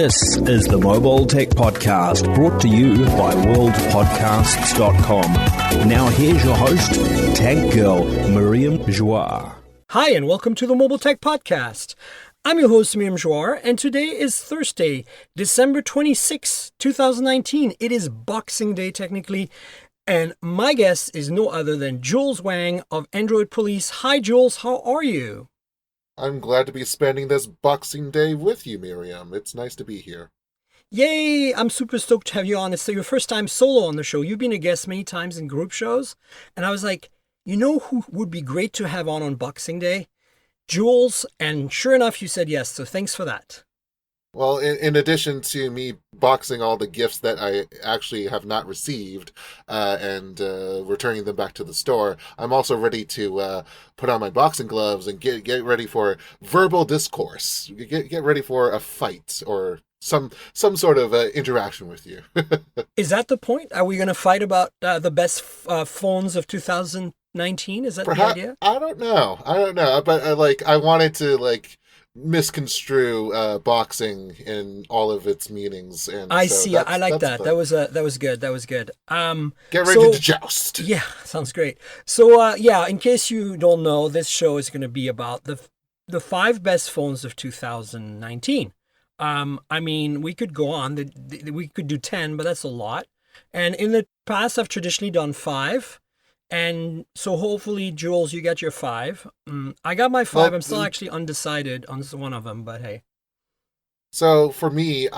This is the Mobile Tech Podcast, brought to you by worldpodcasts.com. Now here's your host, Tech Girl, Miriam Joie. Hi, and welcome to the Mobile Tech Podcast. I'm your host, Miriam Joie, and today is Thursday, December 26, 2019. It is Boxing Day, technically, and my guest is no other than Jules Wang of Android Police. Hi, Jules. How are you? I'm glad to be spending this Boxing Day with you, Miriam. It's nice to be here. Yay! I'm super stoked to have you on. It's your first time solo on the show. You've been a guest many times in group shows, and I was like, you know who would be great to have on Boxing Day? Jules, and sure enough, you said yes, so thanks for that. Well, in addition to me boxing all the gifts that I actually have not received and returning them back to the store, I'm also ready to put on my boxing gloves and get ready for verbal discourse. Get ready for a fight or some sort of interaction with you. Is that the point? Are we going to fight about the best phones of 2019? Is that Perhaps, the idea? I don't know, but I wanted to misconstrue boxing in all of its meanings, and I so see. I like that. Fun. That was good. Get ready to joust. Yeah, sounds great. So in case you don't know, this show is going to be about the 5 best phones of 2019. I mean, we could go on. We could do 10, but that's a lot. And in the past, I've traditionally done 5. And so hopefully, Jules, you get your 5. I got my 5. Well, I'm still actually undecided on one of them, but hey. So for me,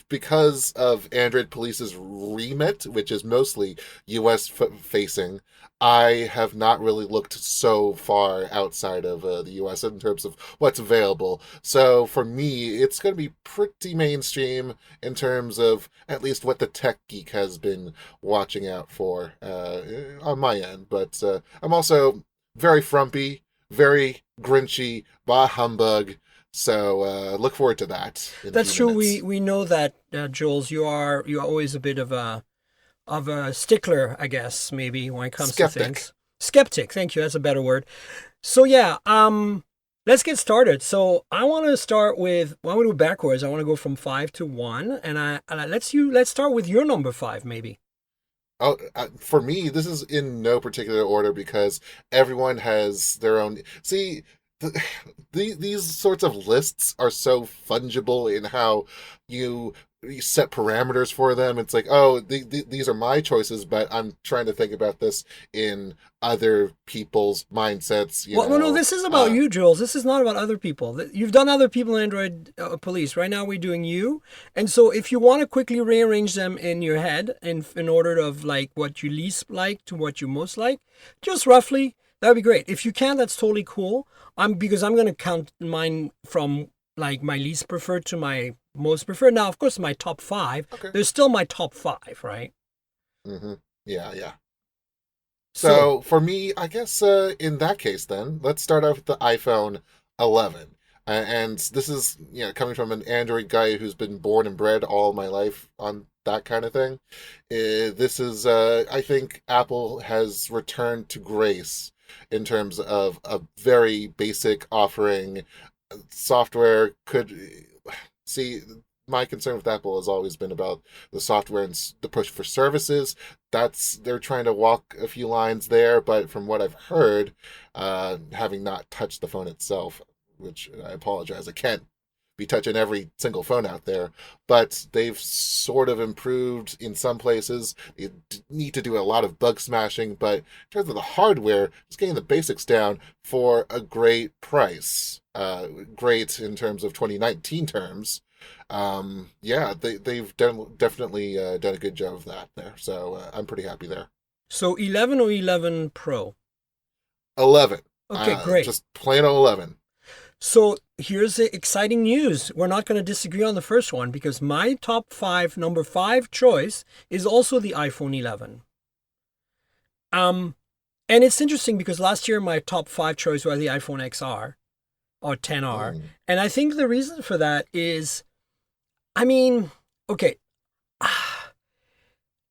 because of Android Police's remit, which is mostly US facing, I have not really looked so far outside of the US in terms of what's available. So for me, it's going to be pretty mainstream in terms of at least what the tech geek has been watching out for on my end. But I'm also very frumpy, very grinchy, bah humbug. So look forward to that. That's true. We know that, Jules. You're always a bit of a stickler, I guess, maybe when it comes to things. Skeptic. Thank you. That's a better word. So yeah, let's get started. So I want to start with. Well, I want to go backwards. I want to go from 5 to 1, and let's start with your number 5, maybe. Oh, for me, this is in no particular order because everyone has their own. See. These sorts of lists are so fungible in how you set parameters for them. It's like, oh, these are my choices, but I'm trying to think about this in other people's mindsets. No, this is about you, Jules. This is not about other people. You've done other people in Android Police. Right now we're doing you. And so if you want to quickly rearrange them in your head in order of what you least like to what you most like, just roughly, that would be great. If you can, that's totally cool. Because I'm going to count mine from my least preferred to my most preferred. Now, of course, my top 5. Okay. There's still my top 5, right? Mm-hmm. Yeah. So for me, I guess in that case, then let's start off with the iPhone 11. And this is coming from an Android guy who's been born and bred all my life on that kind of thing. This is I think Apple has returned to grace in terms of a very basic offering. Software my concern with Apple has always been about the software and the push for services. They're trying to walk a few lines there, but from what I've heard, having not touched the phone itself, which I apologize, I can't be touching every single phone out there, but they've sort of improved in some places. You need to do a lot of bug smashing, but in terms of the hardware, just getting the basics down for a great price. Great in terms of 2019 terms. They've definitely done a good job of that there, so I'm pretty happy there. So 11 or 11 Pro? 11. Okay, great. Just plain old 11. So here's the exciting news. We're not going to disagree on the first one because my top 5, number 5 choice is also the iPhone 11. And it's interesting because last year my top 5 choice was the iPhone XR or XR. And I think the reason for that is,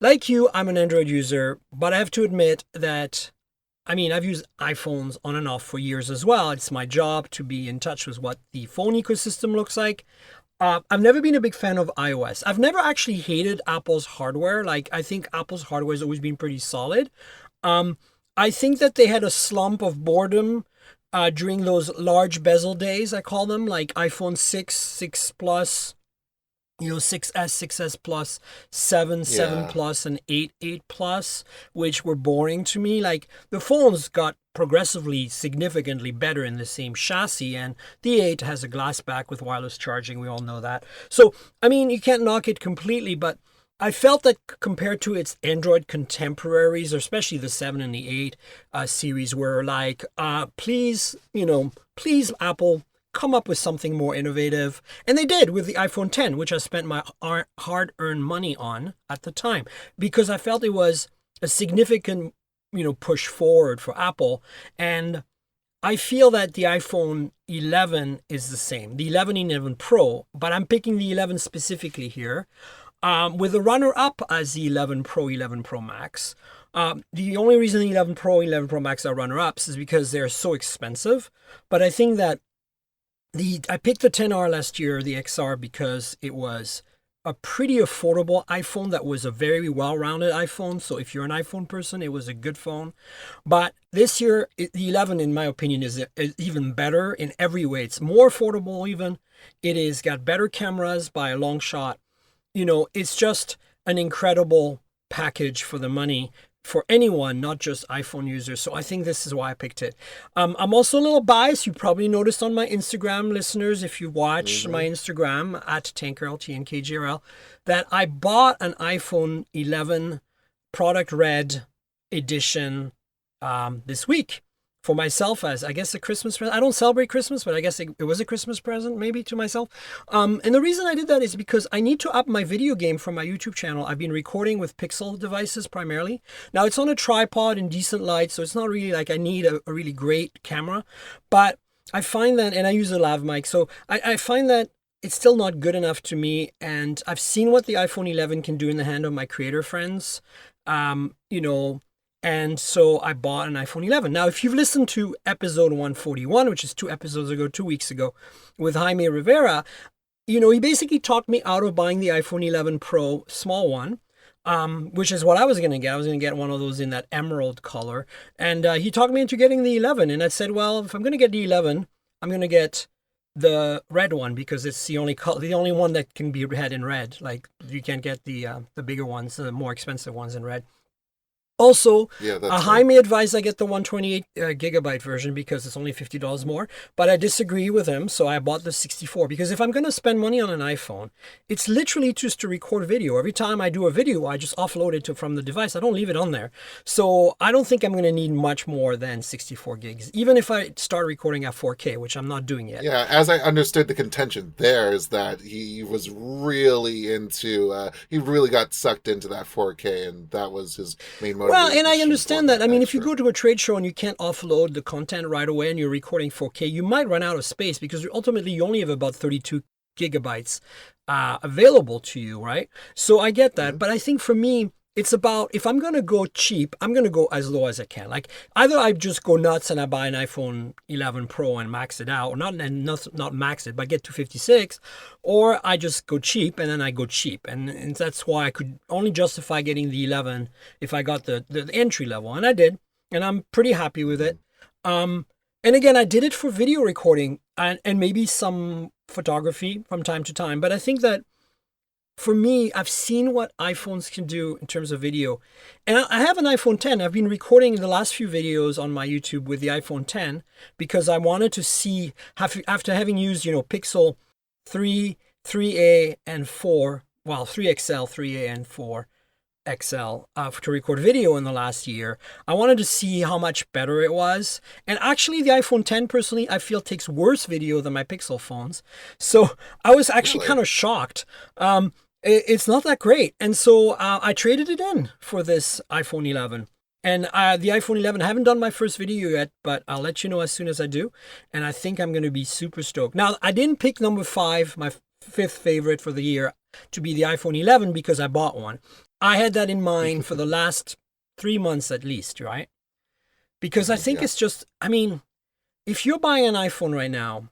like you, I'm an Android user, but I have to admit that I've used iPhones on and off for years as well. It's my job to be in touch with what the phone ecosystem looks like. I've never been a big fan of iOS. I've never actually hated Apple's hardware. Like, I think Apple's hardware has always been pretty solid. I think that they had a slump of boredom during those large bezel days, I call them, like iPhone 6, 6 Plus, 6S, 6S Plus, 7, 7 Plus, and 8, 8 Plus, which were boring to me. Like, the phones got progressively significantly better in the same chassis, and the 8 has a glass back with wireless charging. We all know that. So, I mean, you can't knock it completely, but I felt that compared to its Android contemporaries, especially the 7 and the 8 series, were like, please, please, Apple, come up with something more innovative. And they did with the iPhone 10, which I spent my hard-earned money on at the time, because I felt it was a significant, push forward for Apple. And I feel that the iPhone 11 is the same, the 11 and 11 Pro, but I'm picking the 11 specifically here. With a runner-up as the 11 Pro, 11 Pro Max. The only reason the 11 Pro, 11 Pro Max are runner-ups is because they're so expensive. But I think that I picked the XR last year, the XR, because it was a pretty affordable iPhone that was a very well-rounded iPhone. So if you're an iPhone person, it was a good phone. But this year, the 11, in my opinion, is even better in every way. It's more affordable even. It has got better cameras by a long shot. It's just an incredible package for the money for anyone, not just iPhone users. So I think this is why I picked it. I'm also a little biased. You probably noticed on my Instagram, listeners, if you watch my Instagram at ThinQ, TNKGRL, that I bought an iPhone 11 Product Red edition this week for myself as, I guess, a Christmas present. I don't celebrate Christmas, but I guess it was a Christmas present maybe to myself. And the reason I did that is because I need to up my video game from my YouTube channel. I've been recording with Pixel devices primarily. Now, it's on a tripod in decent light, so it's not really like I need a really great camera. But I find that, and I use a lav mic, so I find that it's still not good enough to me. And I've seen what the iPhone 11 can do in the hand of my creator friends, and so I bought an iPhone 11. Now, if you've listened to episode 141, which is 2 weeks ago, with Jaime Rivera, he basically talked me out of buying the iPhone 11 Pro small one, which is what I was going to get. I was going to get one of those in that emerald color. And he talked me into getting the 11. And I said, well, if I'm going to get the 11, I'm going to get the red one because it's the only one that can be had in red. Like, you can't get the bigger ones, the more expensive ones in red. Also, Jaime advised I get the 128 gigabyte version because it's only $50 more, but I disagree with him, so I bought the 64 because if I'm going to spend money on an iPhone, it's literally just to record video. Every time I do a video, I just offload it from the device. I don't leave it on there. So I don't think I'm going to need much more than 64 gigs, even if I start recording at 4K, which I'm not doing yet. Yeah, as I understood the contention there is that he was really into, he really got sucked into that 4K, and that was his main motivation. Well, and I understand that. I mean, if you go to a trade show and you can't offload the content right away and you're recording 4K, you might run out of space because ultimately you only have about 32 gigabytes available to you, right? So I get that. But I think for me, it's about, if I'm going to go cheap, I'm going to go as low as I can. Like, either I just go nuts and I buy an iPhone 11 Pro and max it out, or not max it, but get to 56, or I just go cheap and then I go cheap. And that's why I could only justify getting the 11 if I got the entry level. And I did, and I'm pretty happy with it. And again, I did it for video recording and maybe some photography from time to time. But I think that for me, I've seen what iPhones can do in terms of video. And I have an iPhone 10. I've been recording the last few videos on my YouTube with the iPhone 10 because I wanted to see, after having used, Pixel 3, 3A, and 4, well, 3XL, 3A, and 4XL to record video in the last year. I wanted to see how much better it was. And actually, the iPhone 10, personally, I feel takes worse video than my Pixel phones. So I was actually kind of shocked. It's not that great. And so I traded it in for this iPhone 11. And the iPhone 11, I haven't done my first video yet, but I'll let you know as soon as I do. And I think I'm going to be super stoked. Now, I didn't pick number 5, my 5th favorite for the year, to be the iPhone 11 because I bought one. I had that in mind for the last 3 months at least, right? Because I think it's just, I mean, if you're buying an iPhone right now,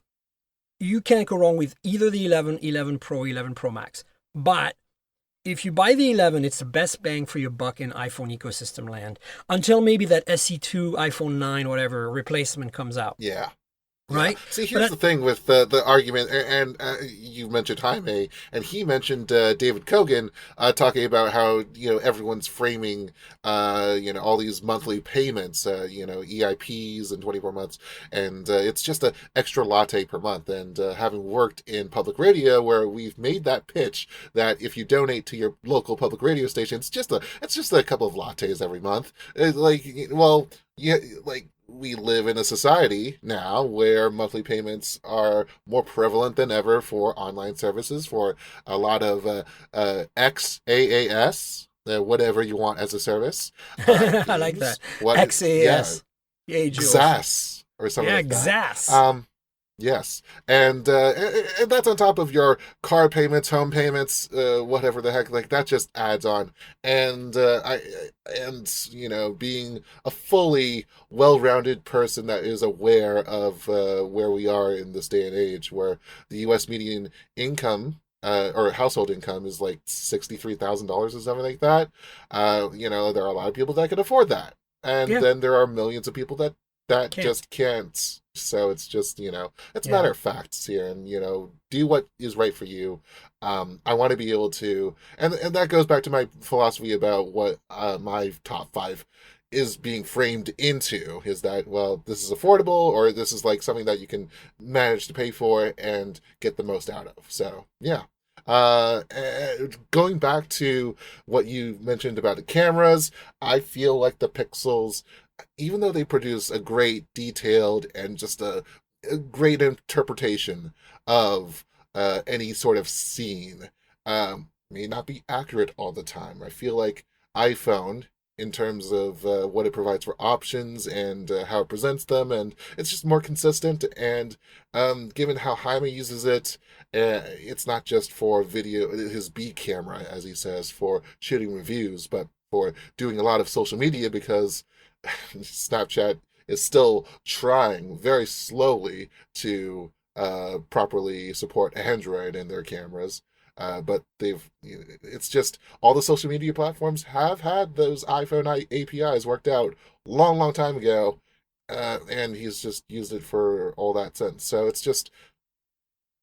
you can't go wrong with either the 11, 11 Pro, 11 Pro Max. But if you buy the 11, it's the best bang for your buck in iPhone ecosystem land until maybe that SE2, iPhone 9, whatever replacement comes out. Yeah. Right? Yeah. See, here's the thing with the argument, and you mentioned Jaime, and he mentioned David Kogan talking about how, everyone's framing, all these monthly payments, EIPs and 24 months, and it's just an extra latte per month. And having worked in public radio, where we've made that pitch that if you donate to your local public radio station, it's just a couple of lattes every month. It's we live in a society now where monthly payments are more prevalent than ever for online services, for a lot of XAAS, whatever you want as a service. I like that. XAAS. Yeah, Jules. XAS or something like that. XAS. Yes, and that's on top of your car payments, home payments, whatever the heck. Like, that just adds on. And being a fully well-rounded person that is aware of where we are in this day and age, where the U.S. median income or household income is like $63,000 or something like that. There are a lot of people that can afford that, and then there are millions of people that just can't. So it's just, it's a matter of facts here, and, do what is right for you. I want to be able to, and that goes back to my philosophy about what my top 5 is being framed into, is that, well, this is affordable, or this is like something that you can manage to pay for and get the most out of. So, yeah. Going back to what you mentioned about the cameras, I feel like the Pixels, even though they produce a great detailed and just a great interpretation of any sort of scene, may not be accurate all the time. I feel like iPhone, in terms of what it provides for options and how it presents them, and it's just more consistent. And given how Jaime uses it, it's not just for video, his B camera, as he says, for shooting reviews, but for doing a lot of social media, because Snapchat is still trying very slowly to properly support Android in their cameras. But it's just, all the social media platforms have had those iPhone APIs worked out long, long time ago, and he's just used it for all that sense. So it's just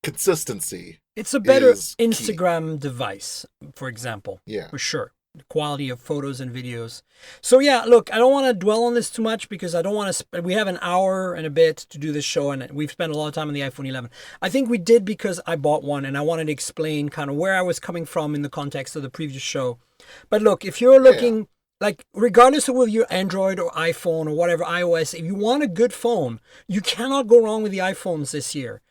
consistency. It's a better key. Instagram device, for example. Yeah. For sure. The quality of photos and videos. So yeah, look, I don't want to dwell on this too much, because I don't want to. We have an hour and a bit to do this show, and we've spent a lot of time on the iPhone 11. I think we did because I bought one, and I wanted to explain kind of where I was coming from in the context of the previous show. But look, if you're looking, like, regardless of whether you're Android or iPhone or whatever, iOS, if you want a good phone, you cannot go wrong with the iPhones this year.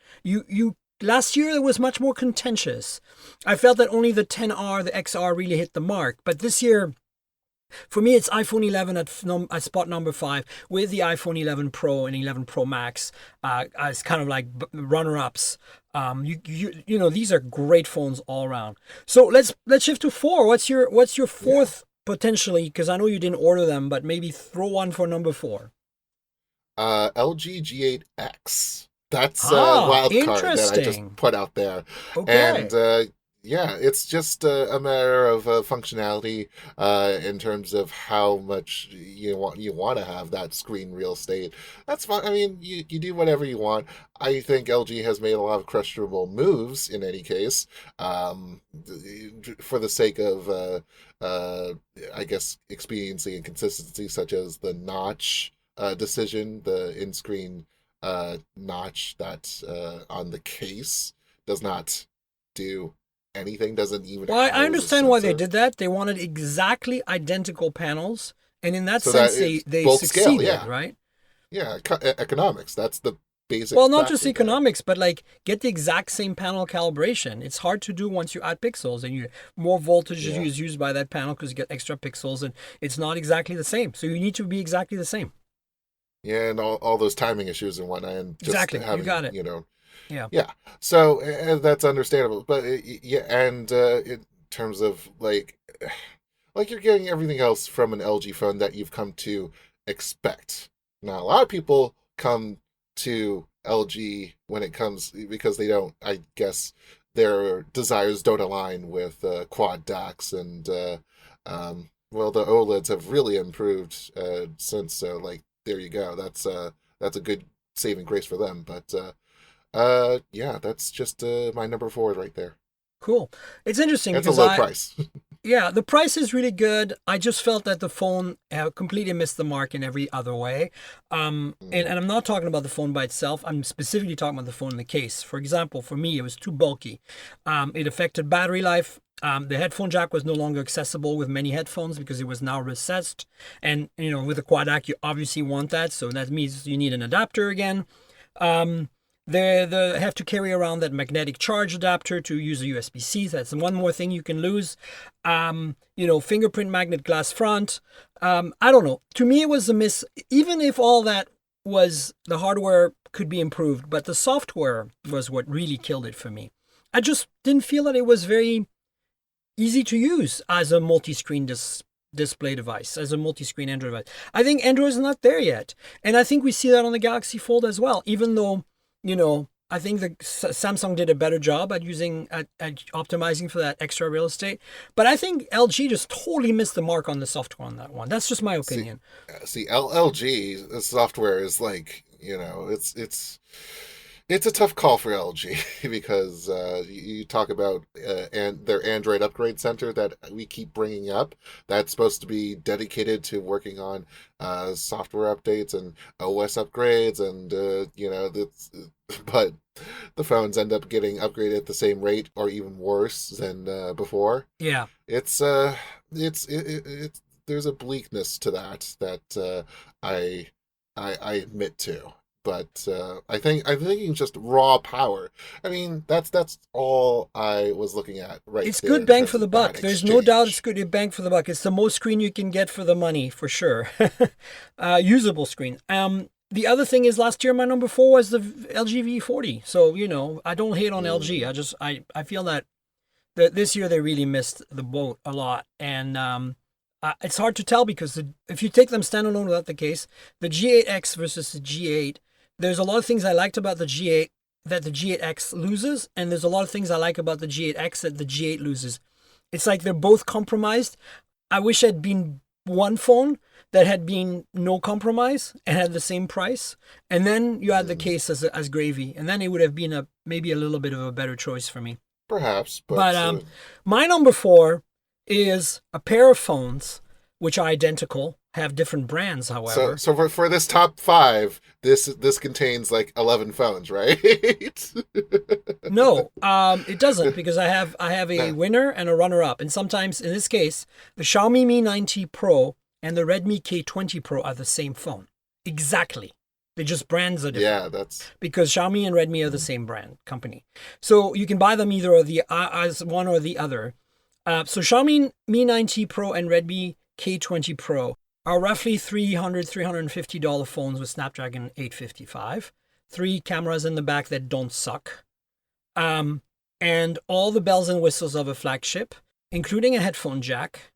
Last year, it was much more contentious. I felt that only the XR, the XR really hit the mark. But this year, for me, it's iPhone 11 at spot number 5, with the iPhone 11 Pro and 11 Pro Max as kind of like runner-ups. These are great phones all around. So let's shift to 4. What's your fourth potentially? Because I know you didn't order them, but maybe throw one for number 4. LG G8X. That's a wild card that I just put out there. Okay. And it's just a matter of functionality in terms of how much you want to have that screen real estate. That's fine. I mean, you do whatever you want. I think LG has made a lot of questionable moves in any case, for the sake of, I guess, expediency and consistency, such as the notch decision, the in-screen notch that's on the case does not do anything, doesn't even. Well, I understand why they did that. They wanted exactly identical panels, and in that sense, they succeeded, right? Yeah, economics. That's the basic. Well, not just economics, but like get the exact same panel calibration. It's hard to do once you add pixels, and more voltage is used by that panel because you get extra pixels, and it's not exactly the same. So you need to be exactly the same. Yeah, and all those timing issues and whatnot, and just exactly, having, you got it. Yeah. So that's understandable, but in terms of like you're getting everything else from an LG phone that you've come to expect. Now, a lot of people come to LG when it comes, because they don't, I guess their desires don't align with quad DACs, and well, the OLEDs have really improved since, so like there you go. That's a good saving grace for them. But yeah, that's just my number four right there. Cool. It's interesting That's a because low price. yeah, the price is really good. I just felt that the phone completely missed the mark in every other way. And I'm not talking about the phone by itself. I'm specifically talking about the phone in the case. For example, for me, it was too bulky. It affected battery life. The headphone jack was no longer accessible with many headphones because it was now recessed. And, you know, with a quad DAC, you obviously want that. So that means you need an adapter again. They have to carry around that magnetic charge adapter to use a USB-C. That's one more thing you can lose. You know, fingerprint magnet glass front. I don't know. To me, it was a miss. Even if all that was, the hardware could be improved, but the software was what really killed it for me. I just didn't feel that it was very easy to use as a multi-screen display device, as a multi-screen Android device. I think Android is not there yet. And I think we see that on the Galaxy Fold as well, even though, you know, I think the Samsung did a better job at optimizing for that extra real estate. But I think LG just totally missed the mark on the software on that one. That's just my opinion. LG software is like, you know, it's a tough call for LG because you talk about and their Android upgrade center that we keep bringing up. That's supposed to be dedicated to working on software updates and OS upgrades, and you know, but the phones end up getting upgraded at the same rate or even worse than before. Yeah, it's there's a bleakness to that I admit to. But I'm thinking just raw power. I mean, that's all I was looking at right it's there good in bang terms for the of buck. that There's no doubt it's exchange. good bang for the buck. It's the most screen you can get for the money, for sure. Usable screen. The other thing is, last year my number 4 was the LG V40. So, you know, I don't hate on LG. I feel that this year they really missed the boat a lot. And it's hard to tell because if you take them standalone without the case, the G8X versus the G8, there's a lot of things I liked about the G8 that the G8X loses, and there's a lot of things I like about the G8X that the G8 loses. It's like they're both compromised. I wish it had been one phone that had been no compromise and had the same price, and then you had the case as gravy, and then it would have been maybe a little bit of a better choice for me. Perhaps, But but my number 4 is a pair of phones which are identical, have different brands, however. so for this top five, this contains like 11 phones, right? No, it doesn't, because I have a No. winner and a runner-up, and sometimes in this case, the Xiaomi Mi 9T Pro and the Redmi K20 Pro are the same phone. Exactly. They just brands are different. Yeah, that's Because Xiaomi and Redmi are the same brand company, so you can buy them either or the as one or the other. So Xiaomi Mi 9T Pro and Redmi K20 Pro are roughly $350 phones with Snapdragon 855. 3 cameras in the back that don't suck. And all the bells and whistles of a flagship, including a headphone jack.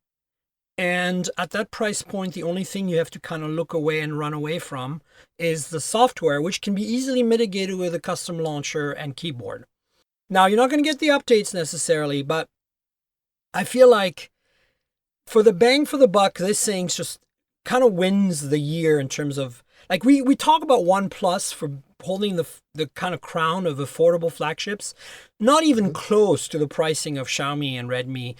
And at that price point, the only thing you have to kind of look away and run away from is the software, which can be easily mitigated with a custom launcher and keyboard. Now, you're not going to get the updates necessarily, but I feel like for the bang for the buck, this thing just kind of wins the year in terms of, like, we talk about OnePlus for holding the kind of crown of affordable flagships, not even close to the pricing of Xiaomi and Redmi.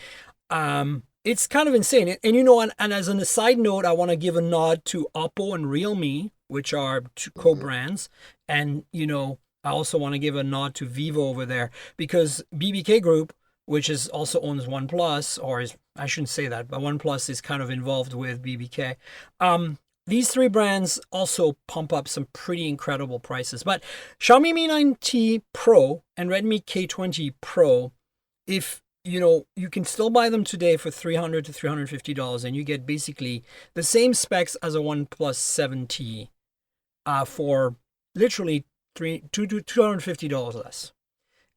It's kind of insane. And you know, and as an aside note, I want to give a nod to Oppo and Realme, which are two co-brands. And, you know, I also want to give a nod to Vivo over there, because BBK Group, which is also owns OnePlus, or is, I shouldn't say that, but OnePlus is kind of involved with BBK. These 3 brands also pump up some pretty incredible prices. But Xiaomi Mi 9T Pro and Redmi K20 Pro, if you know, you can still buy them today for $300 to $350, and you get basically the same specs as a OnePlus 7T for literally $250 less.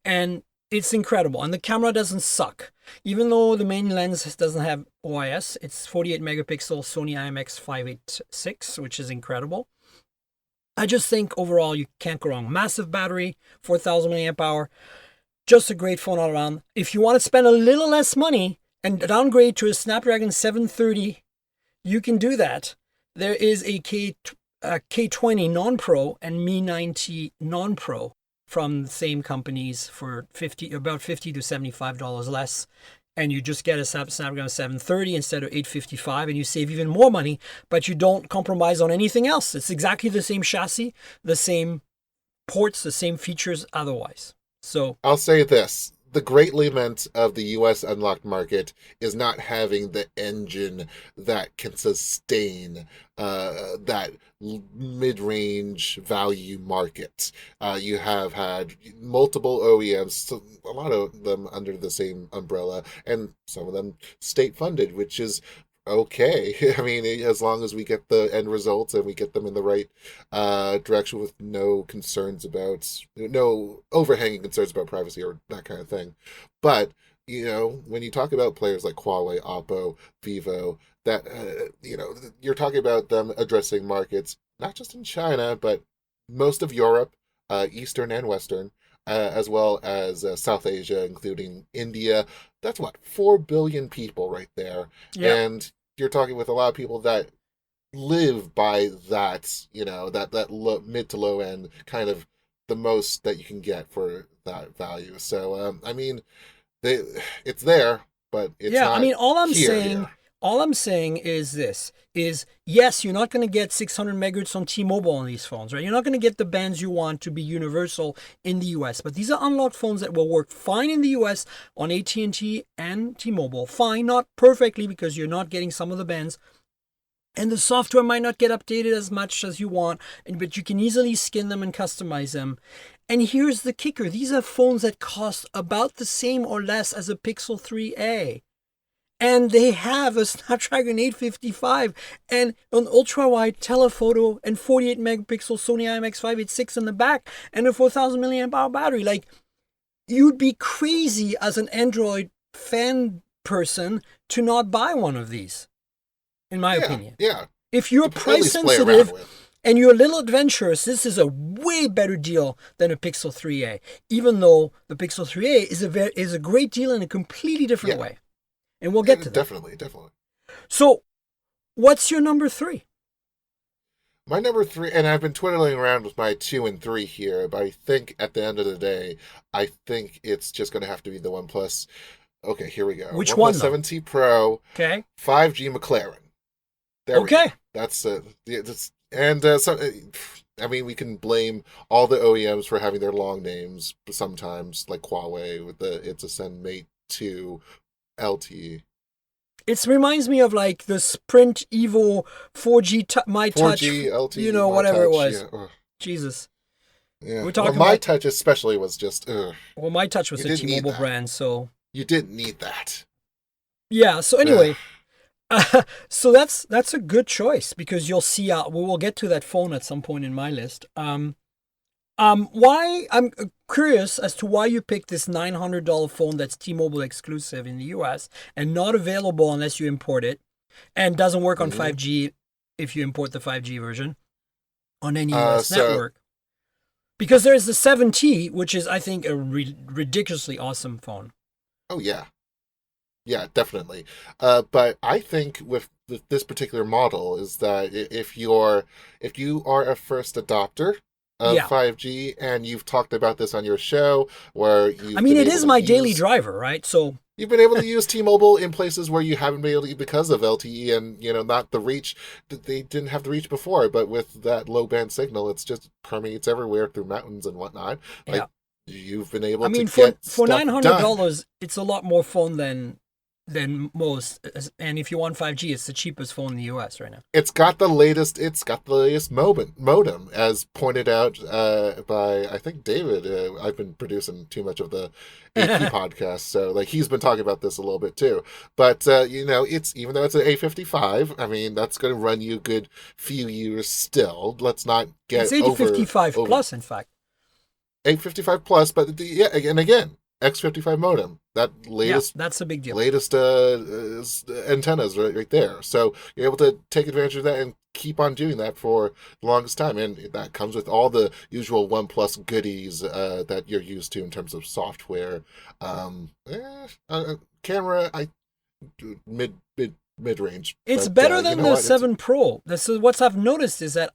And it's incredible. And the camera doesn't suck. Even though the main lens doesn't have OIS, it's 48 megapixel Sony IMX 586, which is incredible. I just think overall you can't go wrong. Massive battery, 4,000 milliamp hour. Just a great phone all around. If you want to spend a little less money and downgrade to a Snapdragon 730, you can do that. There is a K20 non-Pro and Mi 9T non-Pro from the same companies for about $50 to $75 less. And you just get a Snapdragon 730 instead of 855, and you save even more money, but you don't compromise on anything else. It's exactly the same chassis, the same ports, the same features otherwise. So I'll say this. The great lament of the U.S. unlocked market is not having the engine that can sustain that mid-range value market. You have had multiple OEMs, a lot of them under the same umbrella, and some of them state-funded, which is okay. I mean, as long as we get the end results and we get them in the right direction with no overhanging concerns about privacy or that kind of thing. But, when you talk about players like Huawei, Oppo, Vivo, that, you're talking about them addressing markets, not just in China, but most of Europe, Eastern and Western, as well as South Asia, including India. That's 4 billion people right there. yeah. And you're talking with a lot of people that live by that, that mid to low end, kind of the most that you can get for that value. So, I mean, it's there, but it's not I mean, all I'm here, saying, yeah. all I'm saying is this: yes, you're not going to get 600 megahertz on T-Mobile on these phones, right? You're not going to get the bands you want to be universal in the US, but these are unlocked phones that will work fine in the US on AT&T and T-Mobile. Fine, not perfectly because you're not getting some of the bands. And the software might not get updated as much as you want, but you can easily skin them and customize them. And here's the kicker. These are phones that cost about the same or less as a Pixel 3a. And they have a Snapdragon 855 and an ultra-wide telephoto and 48 megapixel Sony IMX586 in the back and a 4,000 milliamp hour battery. Like, you'd be crazy as an Android fan person to not buy one of these, in my opinion. Yeah. If you're price sensitive and you're a little adventurous, this is a way better deal than a Pixel 3a, even though the Pixel 3a is a great deal in a completely different way. And we'll get to that. Definitely. So, what's your number 3? My number 3, and I've been twiddling around with my 2 and 3 here, but I think at the end of the day, I think it's just going to have to be the OnePlus. Okay, here we go. Which OnePlus one? 7T Pro. Okay. 5G McLaren. There we go. That's I mean, we can blame all the OEMs for having their long names sometimes, like Huawei with it's a Zen Mate 2 LTE. It reminds me of like the Sprint Evo 4G My 4G, Touch, LTE, whatever Touch, it was. Yeah. Jesus. Yeah. We're talking My about, Touch especially was just. Well, My Touch was a T-Mobile brand, so. You didn't need that. Yeah. So anyway, so that's a good choice because you'll see. We will get to that phone at some point in my list. Why? I'm curious as to why you picked this $900 phone that's T-Mobile exclusive in the US and not available unless you import it, and doesn't work on 5G if you import the 5G version on any US network. Because there's the 7T, which is, I think, a ridiculously awesome phone. Oh yeah, definitely. But I think with this particular model is that if you are a first adopter of 5G, and you've talked about this on your show, where it is my daily driver, right? So you've been able to use T-Mobile in places where you haven't been able to because of LTE and not the reach. They didn't have the reach before, but with that low band signal, it's just permeates everywhere through mountains and whatnot. You've been able to get for $900, it's a lot more phone than most, and if you want 5G, it's the cheapest phone in the US right now. It's got the latest modem, as pointed out by, I think, David. I've been producing too much of the AP podcast, so he's been talking about this a little bit too. But it's, even though it's an A55, I mean, that's going to run you a good few years still. Let's not get it's 855 plus, in fact. 855 plus, but again, X55 modem. That latest that's a big deal. latest antennas right there. So you're able to take advantage of that and keep on doing that for the longest time. And that comes with all the usual OnePlus goodies that you're used to in terms of software. Camera, mid range. It's better than the 7 Pro. This is what I've noticed is that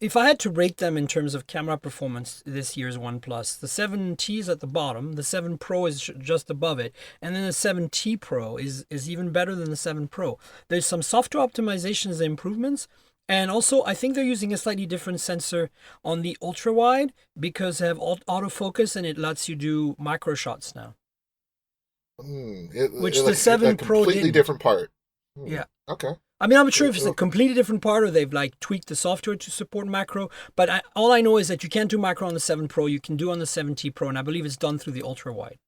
if I had to rate them in terms of camera performance this year's OnePlus, the 7T is at the bottom, the 7 Pro is just above it, and then the 7T Pro is even better than the 7 Pro. There's some software optimizations and improvements, and also I think they're using a slightly different sensor on the ultra wide because they have autofocus and it lets you do micro shots now. Which the 7 Pro did. Completely different part. Yeah. Okay. I mean, I'm not sure if it's a completely different part or they've like tweaked the software to support macro, but all I know is that you can't do macro on the 7 Pro, you can do on the 7T Pro, and I believe it's done through the ultra wide.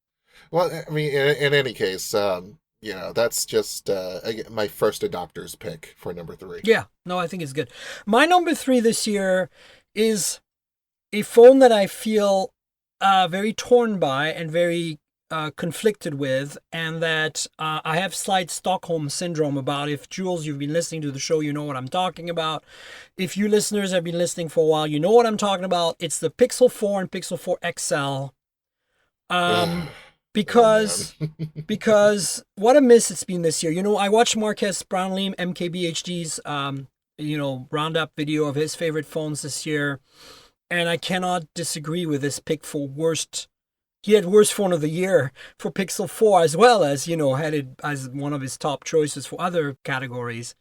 Well, I mean, in any case, that's just my first adopter's pick for number 3. Yeah, no, I think it's good. My number 3 this year is a phone that I feel very torn by and very conflicted with, and that I have slight Stockholm syndrome about. If Jules, you've been listening to the show, you know what I'm talking about. If you listeners have been listening for a while, you know what I'm talking about. It's the Pixel 4 and Pixel 4 XL. Because what a miss it's been this year. You know, I watched Marques Brownlee, MKBHD's roundup video of his favorite phones this year, and I cannot disagree with this pick for worst. He had worst phone of the year for Pixel 4 as well as, had it as one of his top choices for other categories.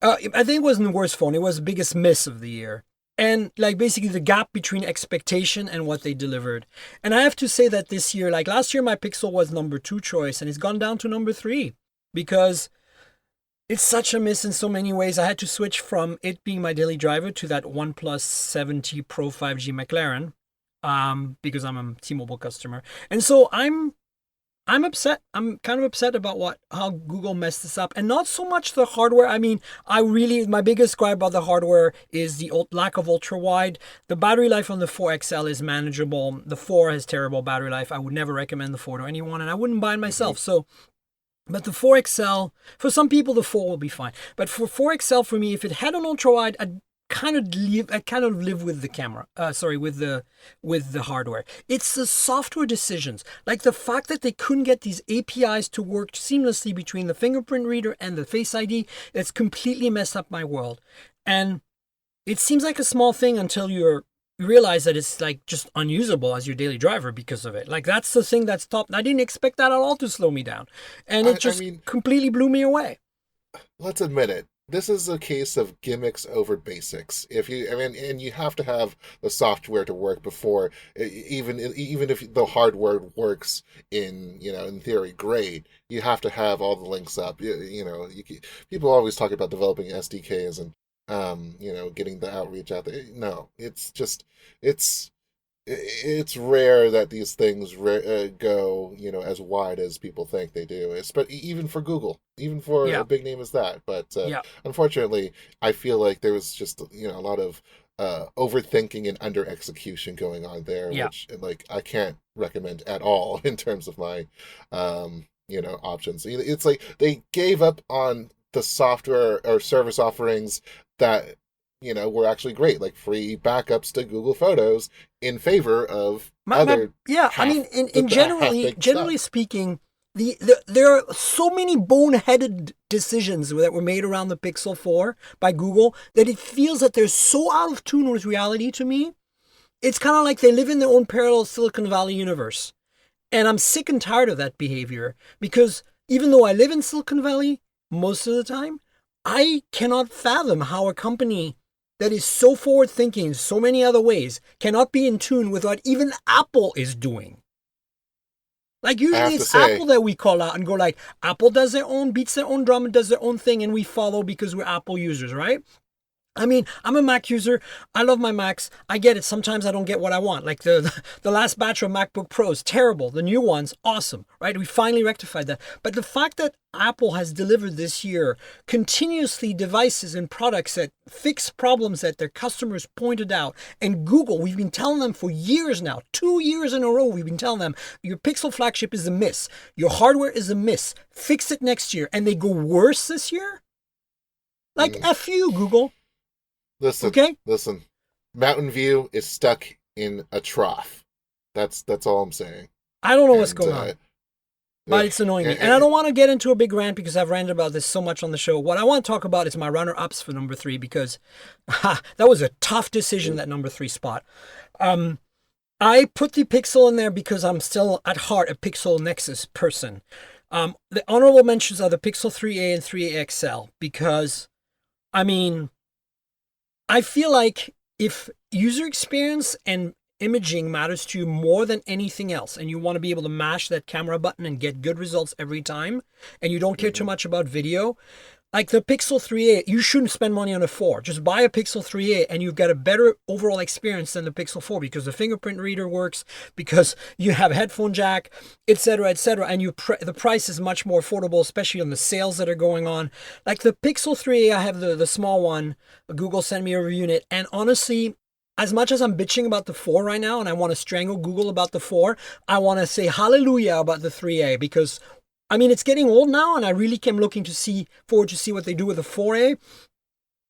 I think it wasn't the worst phone. It was the biggest miss of the year. And like basically the gap between expectation and what they delivered. And I have to say that this year, like last year, my Pixel was number 2 choice and it's gone down to number 3 because it's such a miss in so many ways. I had to switch from it being my daily driver to that OnePlus 7T Pro 5G McLaren. Because I'm a T-Mobile customer. And so I'm upset. I'm kind of upset about how Google messed this up. And not so much the hardware. I mean, my biggest gripe about the hardware is the lack of ultra-wide. The battery life on the 4XL is manageable. The 4 has terrible battery life. I would never recommend the 4 to anyone, and I wouldn't buy it myself. So, but the 4XL, for some people, the 4 will be fine. But for 4XL, for me, if it had an ultra-wide, I kind of live with the camera. With the hardware. It's the software decisions, like the fact that they couldn't get these APIs to work seamlessly between the fingerprint reader and the Face ID. That's completely messed up my world. And it seems like a small thing until you realize that it's like just unusable as your daily driver because of it. Like that's the thing that's top. I didn't expect that at all to slow me down, and it completely blew me away. Let's admit it. This is a case of gimmicks over basics. And you have to have the software to work before, even if the hardware works in theory, great. You have to have all the links up. People always talk about developing SDKs and getting the outreach out there. No, it's rare that these things go as wide as people think they do. But even for Google, even for a big name as that. But unfortunately, I feel like there was just a lot of overthinking and under execution going on there, which I can't recommend at all in terms of my options. It's like they gave up on the software or service offerings that were actually great, like free backups to Google Photos in favor of other. Generally speaking, there are so many boneheaded decisions that were made around the Pixel 4 by Google that it feels that they're so out of tune with reality to me. It's kind of like they live in their own parallel Silicon Valley universe. And I'm sick and tired of that behavior because even though I live in Silicon Valley most of the time, I cannot fathom how a company that is so forward-thinking in so many other ways cannot be in tune with what even Apple is doing. Like usually it's Apple that we call out and go like, Apple beats their own drum and does their own thing and we follow because we're Apple users, right? I mean, I'm a Mac user. I love my Macs. I get it. Sometimes I don't get what I want. Like the last batch of MacBook Pros, terrible. The new ones, awesome, right? We finally rectified that. But the fact that Apple has delivered this year continuously devices and products that fix problems that their customers pointed out, and Google, we've been telling them for years now, 2 years in a row, we've been telling them, your Pixel flagship is a miss. Your hardware is a miss. Fix it next year. And they go worse this year? Like, F you, Google. Listen. Mountain View is stuck in a trough. That's all I'm saying. I don't know what's going on. But it's annoying me. And I don't want to get into a big rant because I've ranted about this so much on the show. What I want to talk about is my runner-ups for number 3 because that was a tough decision, that number 3 spot. I put the Pixel in there because I'm still at heart a Pixel Nexus person. The honorable mentions are the Pixel 3a and 3a XL because, I mean, I feel like if user experience and imaging matters to you more than anything else, and you want to be able to mash that camera button and get good results every time, and you don't care too much about video, like the Pixel 3a, you shouldn't spend money on a 4. Just buy a Pixel 3a and you've got a better overall experience than the Pixel 4 because the fingerprint reader works, because you have a headphone jack, etc., etc., and the price is much more affordable, especially on the sales that are going on. Like the Pixel 3a, I have the small one. Google sent me a review unit, and honestly, as much as I'm bitching about the 4 right now and I want to strangle Google about the 4, I want to say hallelujah about the 3a because, I mean, it's getting old now and I really am looking forward to see what they do with the 4a.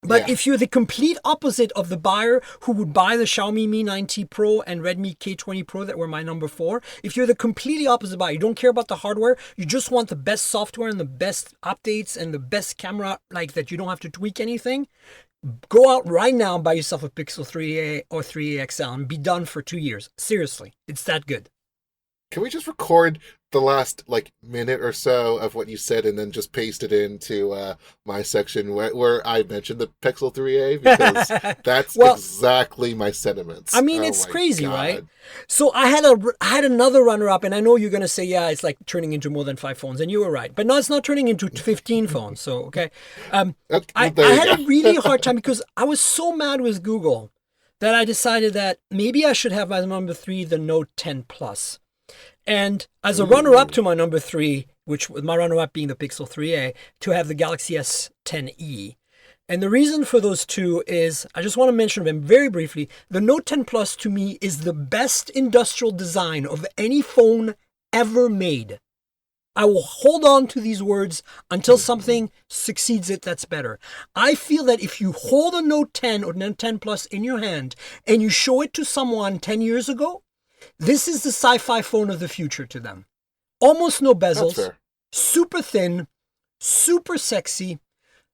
But if you're the complete opposite of the buyer who would buy the Xiaomi Mi 9T Pro and Redmi K20 Pro that were my number 4, if you're the completely opposite buyer, you don't care about the hardware, you just want the best software and the best updates and the best camera, like that you don't have to tweak anything, go out right now and buy yourself a Pixel 3a or 3a XL and be done for 2 years. Seriously, it's that good. Can we just record the last minute or so of what you said and then just paste it into my section where I mentioned the Pixel 3a because that's exactly my sentiments. I mean, it's crazy, God. Right? So I had another runner-up, and I know you're going to say, yeah, it's like turning into more than 5 phones, and you were right. But no, it's not turning into 15 phones, so, okay. I had a really hard time because I was so mad with Google that I decided that maybe I should have as number 3 the Note 10 Plus. And as a runner-up to my number 3, which with my runner-up being the Pixel 3a, to have the Galaxy S10e. And the reason for those two is, I just want to mention them very briefly, the Note 10 Plus to me is the best industrial design of any phone ever made. I will hold on to these words until something succeeds it that's better. I feel that if you hold a Note 10 or Note 10 Plus in your hand and you show it to someone 10 years ago, this is the sci-fi phone of the future to them. Almost no bezels, super thin, super sexy.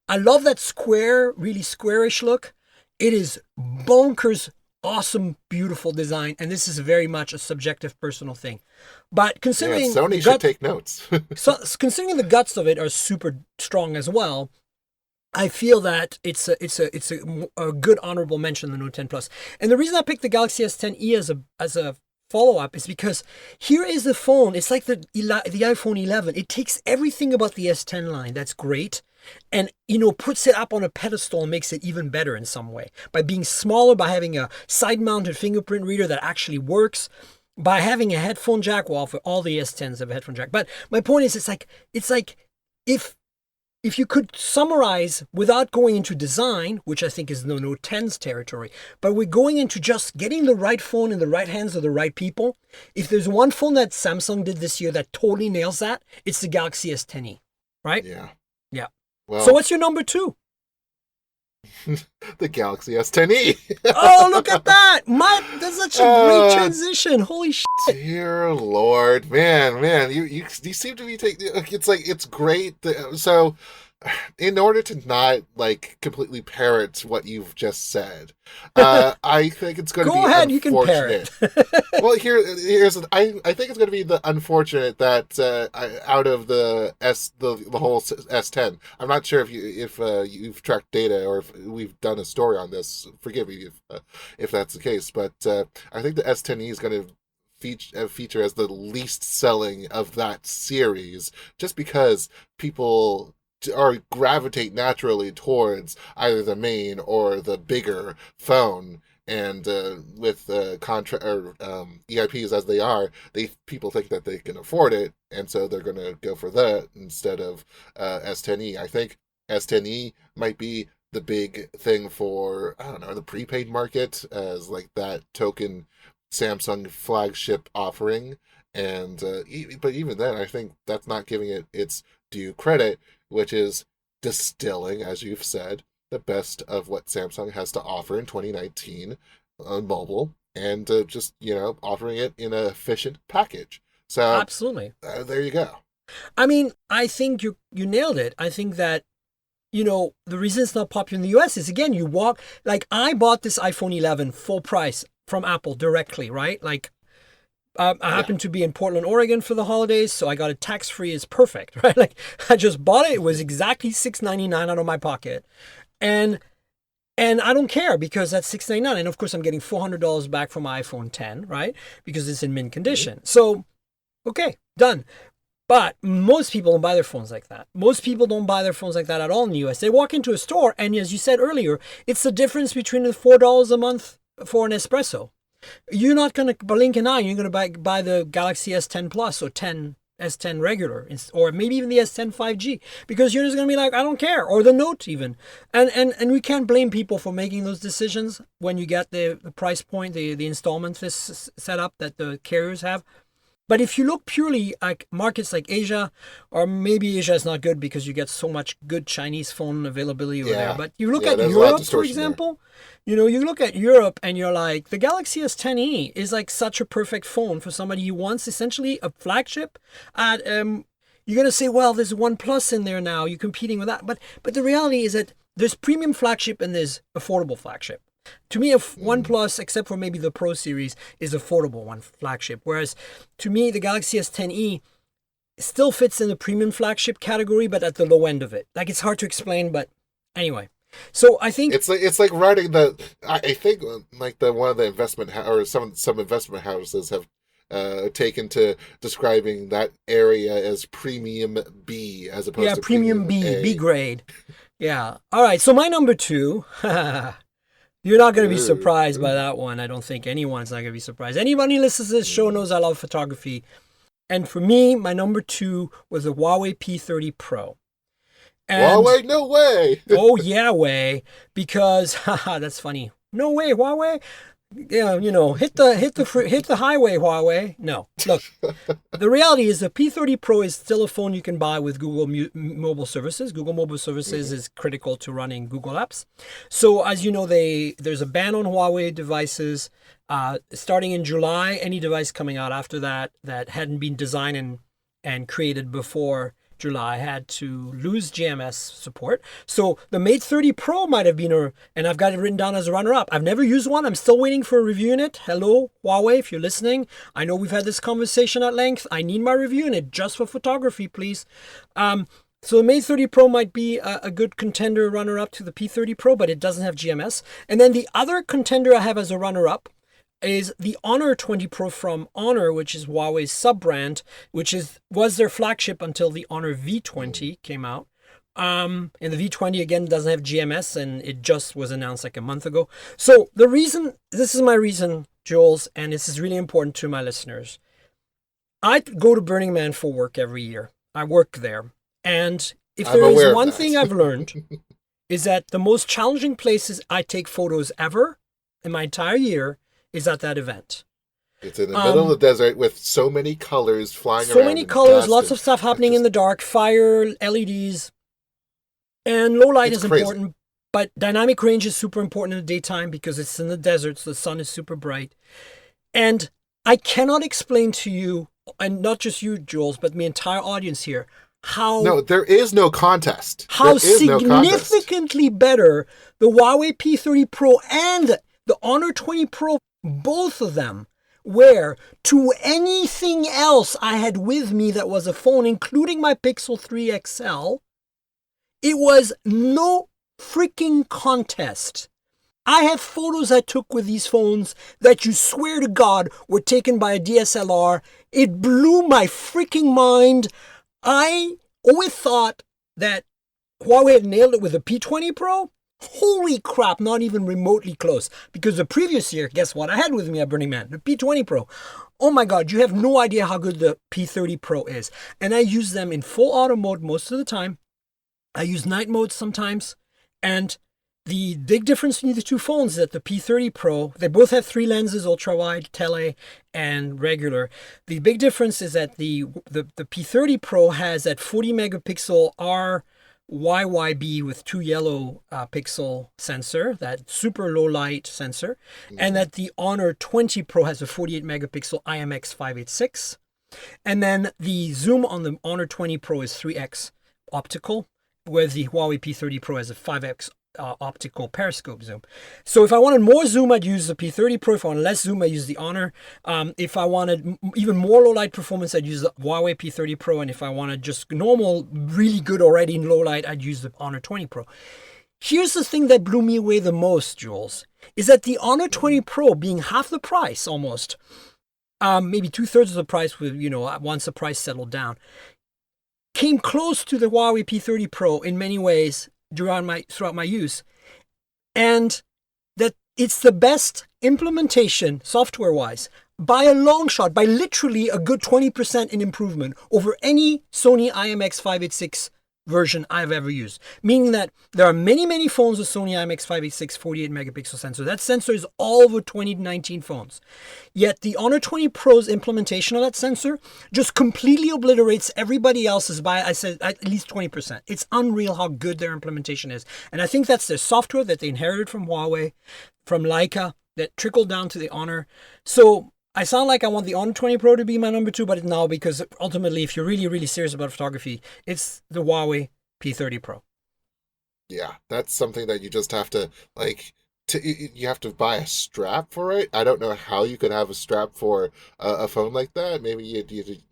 I love that square, really squarish look. It is bonkers, awesome, beautiful design, and this is very much a subjective, personal thing. But considering Sony should take notes. Considering the guts of it are super strong as well, I feel that it's a good honorable mention, the Note 10 Plus. And the reason I picked the Galaxy S10e as a follow-up is because here is the phone. It's like the iPhone 11. It takes everything about the S10 line that's great and, puts it up on a pedestal and makes it even better in some way. By being smaller, by having a side-mounted fingerprint reader that actually works, by having a headphone jack. Well, for all the S10s have a headphone jack. But my point is, it's like if you could summarize without going into design, which I think is the Note 10's territory, but we're going into just getting the right phone in the right hands of the right people. If there's one phone that Samsung did this year that totally nails that, it's the Galaxy S10e, right? Yeah. Well, so what's your number 2? The Galaxy S10e. Oh, look at that! That's such a great transition. Holy shit! Dear Lord, man, you seem to be taking. It's great. So, in order to not completely parrot what you've just said, I think it's going to be. Go ahead, you can parrot. Well, I think it's going to be the unfortunate that out of the whole S10. I'm not sure if you've tracked data or if we've done a story on this. Forgive me if that's the case, but I think the S10e is going to feature as the least selling of that series, just because people or gravitate naturally towards either the main or the bigger phone. And with EIPs as they are, people think that they can afford it, and so they're going to go for that instead of S10e. I think S10e might be the big thing for, I don't know, the prepaid market as like that token Samsung flagship offering. And but even then, I think that's not giving it its due credit, which is distilling, as you've said, the best of what Samsung has to offer in 2019 on mobile, and just, offering it in an efficient package. So Absolutely. There you go. I mean, I think you nailed it. I think that, the reason it's not popular in the US is, again, I bought this iPhone 11 full price from Apple directly, right? Like, I happened to be in Portland, Oregon for the holidays, so I got it tax-free. It's perfect, right? Like, I just bought it. It was exactly $6.99 out of my pocket. And I don't care, because that's $6.99. And of course, I'm getting $400 back from my iPhone 10, right? Because it's in mint condition. Mm-hmm. So, okay, done. But most people don't buy their phones like that. Most people don't buy their phones like that at all in the US. They walk into a store, and as you said earlier, it's the difference between the $4 a month for an espresso. You're not going to blink an eye. You're going to buy the Galaxy S10 Plus or S10 regular, or maybe even the S10 5G, because you're just going to be like, I don't care, or the Note even. And we can't blame people for making those decisions when you get the price point, the installment set up that the carriers have. But if you look purely at markets like Asia, or maybe Asia is not good because you get so much good Chinese phone availability over there. But you look at Europe, for example, you look at Europe and you're like, the Galaxy S10e is like such a perfect phone for somebody who wants essentially a flagship. You're going to say, well, there's OnePlus in there now. You're competing with that. But the reality is that there's premium flagship and there's affordable flagship. To me, OnePlus, except for maybe the Pro series, is affordable one flagship. Whereas to me, the Galaxy S10e still fits in the premium flagship category, but at the low end of it. Like, it's hard to explain, but anyway. So I think it's like riding I think like one of the investment or some investment houses have taken to describing that area as premium B as opposed to premium B, A. B grade. Yeah. All right. So my number 2. You're not going to be surprised by that one. I don't think anyone's not going to be surprised. Anybody who listens to this show knows I love photography. And for me, my number 2 was the Huawei P30 Pro. And, Huawei? No way! Oh, yeah, way. Because, that's funny. No way, Huawei? Yeah, hit the highway, Huawei. No, look, the reality is the P30 Pro is still a phone you can buy with Google mobile services. Google mobile services is critical to running Google apps. So as you know, there's a ban on Huawei devices starting in July. Any device coming out after that hadn't been designed and created before July had to lose GMS support. So the Mate 30 Pro might have been, and I've got it written down as a runner-up. I've never used one. I'm still waiting for a review in it. Hello, Huawei, if you're listening. I know we've had this conversation at length. I need my review in it just for photography, please. So the Mate 30 Pro might be a good contender runner-up to the P30 Pro, but it doesn't have GMS. And then the other contender I have as a runner-up is the Honor 20 Pro from Honor, which is Huawei's sub-brand, which was their flagship until the Honor V20 came out. And the V20, again, doesn't have GMS, and it just was announced like a month ago. So this is my reason, Jules, and this is really important to my listeners. I go to Burning Man for work every year. I work there. And if there is one thing I've learned, is that the most challenging places I take photos ever in my entire year is at that event. It's in the middle of the desert with so many colors flying around. So many colors, lots of stuff happening in the dark, fire, LEDs, and low light is important, but dynamic range is super important in the daytime because it's in the desert, so the sun is super bright. And I cannot explain to you, and not just you, Jules, but the entire audience here, No, there is no contest. How significantly better the Huawei P30 Pro and the Honor 20 Pro, both of them, were to anything else I had with me that was a phone, including my Pixel 3 XL. It was no freaking contest. I have photos I took with these phones that you swear to God were taken by a DSLR. It blew my freaking mind. I always thought that Huawei had nailed it with the P20 Pro. Holy crap, not even remotely close. Because the previous year, guess what I had with me at Burning Man? The P20 Pro. Oh my God, you have no idea how good the P30 Pro is. And I use them in full auto mode most of the time. I use night mode sometimes. And the big difference between the two phones is that the P30 Pro, they both have 3 lenses, ultra-wide, tele, and regular. The big difference is that the P30 Pro has that 40 megapixel RYYB with 2 yellow pixel sensor, that super low light sensor, and that the Honor 20 Pro has a 48 megapixel IMX586. And then the zoom on the Honor 20 Pro is 3x optical, whereas the Huawei P30 Pro has a 5x optical periscope zoom. So if I wanted more zoom, I'd use the P30 Pro. If I wanted less zoom, I use the Honor. If I wanted even more low light performance, I'd use the Huawei P30 Pro. And if I wanted just normal, really good already in low light, I'd use the Honor 20 Pro. Here's the thing that blew me away the most, Jules, is that the Honor 20 Pro, being half the price almost, maybe 2/3 of the price with, once the price settled down, came close to the Huawei P30 Pro in many ways throughout my use, and that it's the best implementation software-wise by a long shot, by literally a good 20% in improvement over any Sony IMX586 version I've ever used. Meaning that there are many, many phones with Sony IMX586 48 megapixel sensor. That sensor is all over 2019 phones. Yet the Honor 20 Pro's implementation of that sensor just completely obliterates everybody else's by, I said, at least 20%. It's unreal how good their implementation is. And I think that's their software that they inherited from Huawei, from Leica, that trickled down to the Honor. So I sound like I want the Honor 20 Pro to be my number 2, but no, because ultimately, if you're really, really serious about photography, it's the Huawei P30 Pro. Yeah, that's something that you just have to, you have to buy a strap for it. I don't know how you could have a strap for a phone like that. Maybe you'd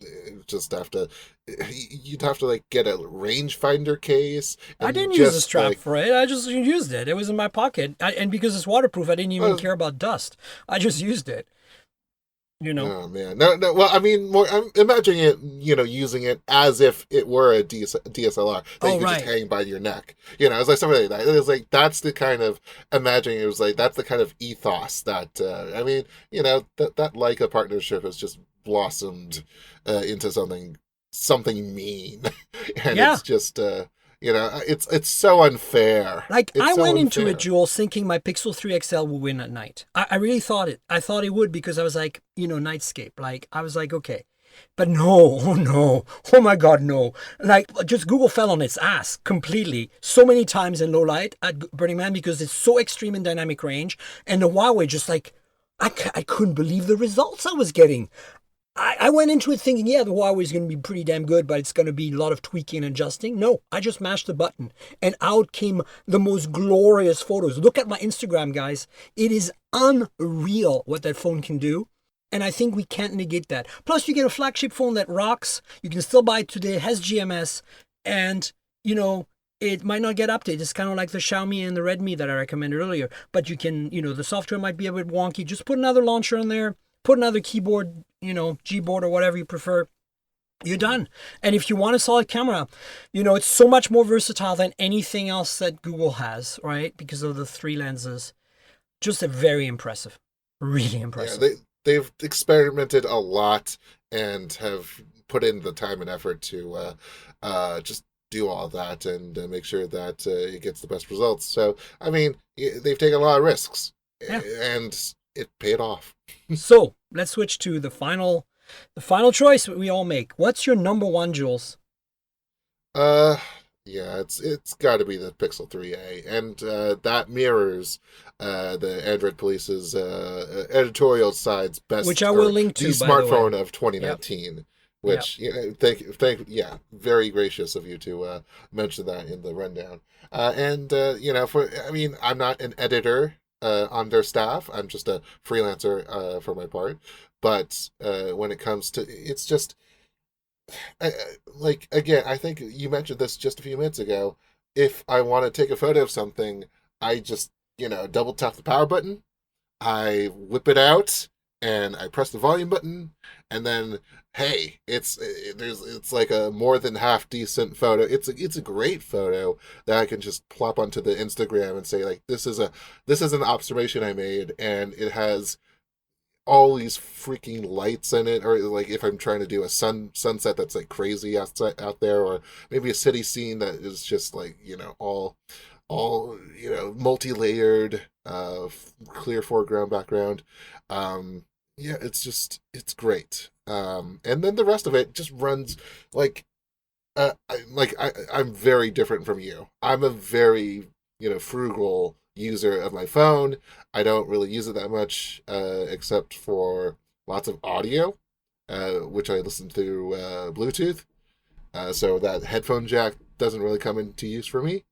just have to, get a rangefinder case. I didn't use a strap for it. I just used it. It was in my pocket. And because it's waterproof, I didn't even care about dust. I just used it. Oh man, no. Well, I mean, I'm imagining it, using it as if it were a DSLR that you could just hang by your neck. It's like something like that. It was like that's the kind of imagining. It was like that's the kind of ethos that I mean, that Leica partnership has just blossomed into something mean, and it's just. It's so unfair. I went into it, Jules, thinking my Pixel 3 XL will win at night. I really thought it. I thought it would because I was like, nightscape. I was like, okay. But no, oh my God, no. Just Google fell on its ass completely so many times in low light at Burning Man because it's so extreme in dynamic range. And the Huawei just I couldn't believe the results I was getting. I went into it thinking, the Huawei is going to be pretty damn good, but it's going to be a lot of tweaking and adjusting. No, I just mashed the button and out came the most glorious photos. Look at my Instagram, guys. It is unreal what that phone can do. And I think we can't negate that. Plus, you get a flagship phone that rocks. You can still buy it today. It has GMS. And, it might not get updated. It's kind of like the Xiaomi and the Redmi that I recommended earlier. But you can, the software might be a bit wonky. Just put another launcher in there. Put another keyboard, Gboard or whatever you prefer. You're done. And if you want a solid camera, it's so much more versatile than anything else that Google has, right? Because of the 3 lenses. Just very impressive. Really impressive. Yeah, they've experimented a lot and have put in the time and effort to just do all that and make sure that it gets the best results. So, I mean, they've taken a lot of risks. Yeah. And it paid off. So let's switch to the final choice we all make. What's your number 1, Jules? Yeah, it's got to be the Pixel 3a, and that mirrors the Android Police's editorial side's best, which I will link to, the smartphone of 2019. Yep. Which thank very gracious of you to mention that in the rundown. And I'm not an editor on their staff. I'm just a freelancer for my part. But when it comes to, it's just, again, I think you mentioned this just a few minutes ago. If I want to take a photo of something, I just, double tap the power button. I whip it out. and I press the volume button, and then hey, it's like a more than half decent photo. It's a great photo that I can just plop onto the Instagram and say like this is an observation I made, and it has all these freaking lights in it, or like if I'm trying to do a sunset that's like crazy out there, or maybe a city scene that is just like, all multi-layered, clear foreground, background. Yeah, it's great. And then the rest of it just runs like I'm very different from you. I'm a very, frugal user of my phone. I don't really use it that much, except for lots of audio, which I listen through Bluetooth. So that headphone jack doesn't really come into use for me.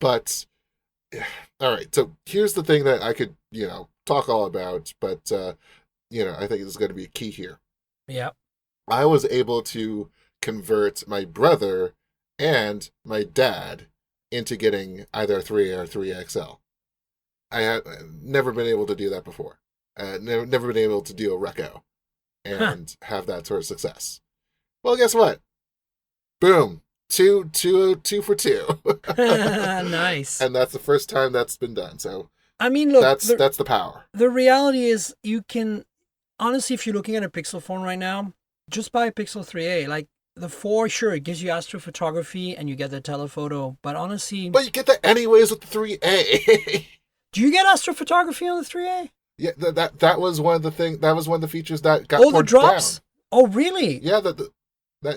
But all right, so here's the thing that I could, talk all about, but I think is going to be a key here. Yeah. I was able to convert my brother and my dad into getting either a 3A or 3XL. I had never been able to do that before. Never been able to do a Reco and have that sort of success. Well, guess what? Boom. Two for two. Nice. And that's the first time that's been done. So I mean, look, that's the power. The reality is, you can honestly, if you're looking at a Pixel phone right now, just buy a Pixel 3A. Like the 4, sure, it gives you astrophotography and you get the telephoto, but honestly, but you get that anyways with the 3A. Do you get astrophotography on the 3A? Yeah, that was one of the thing. That was one of the features that got the drops. down. Oh, really? Yeah,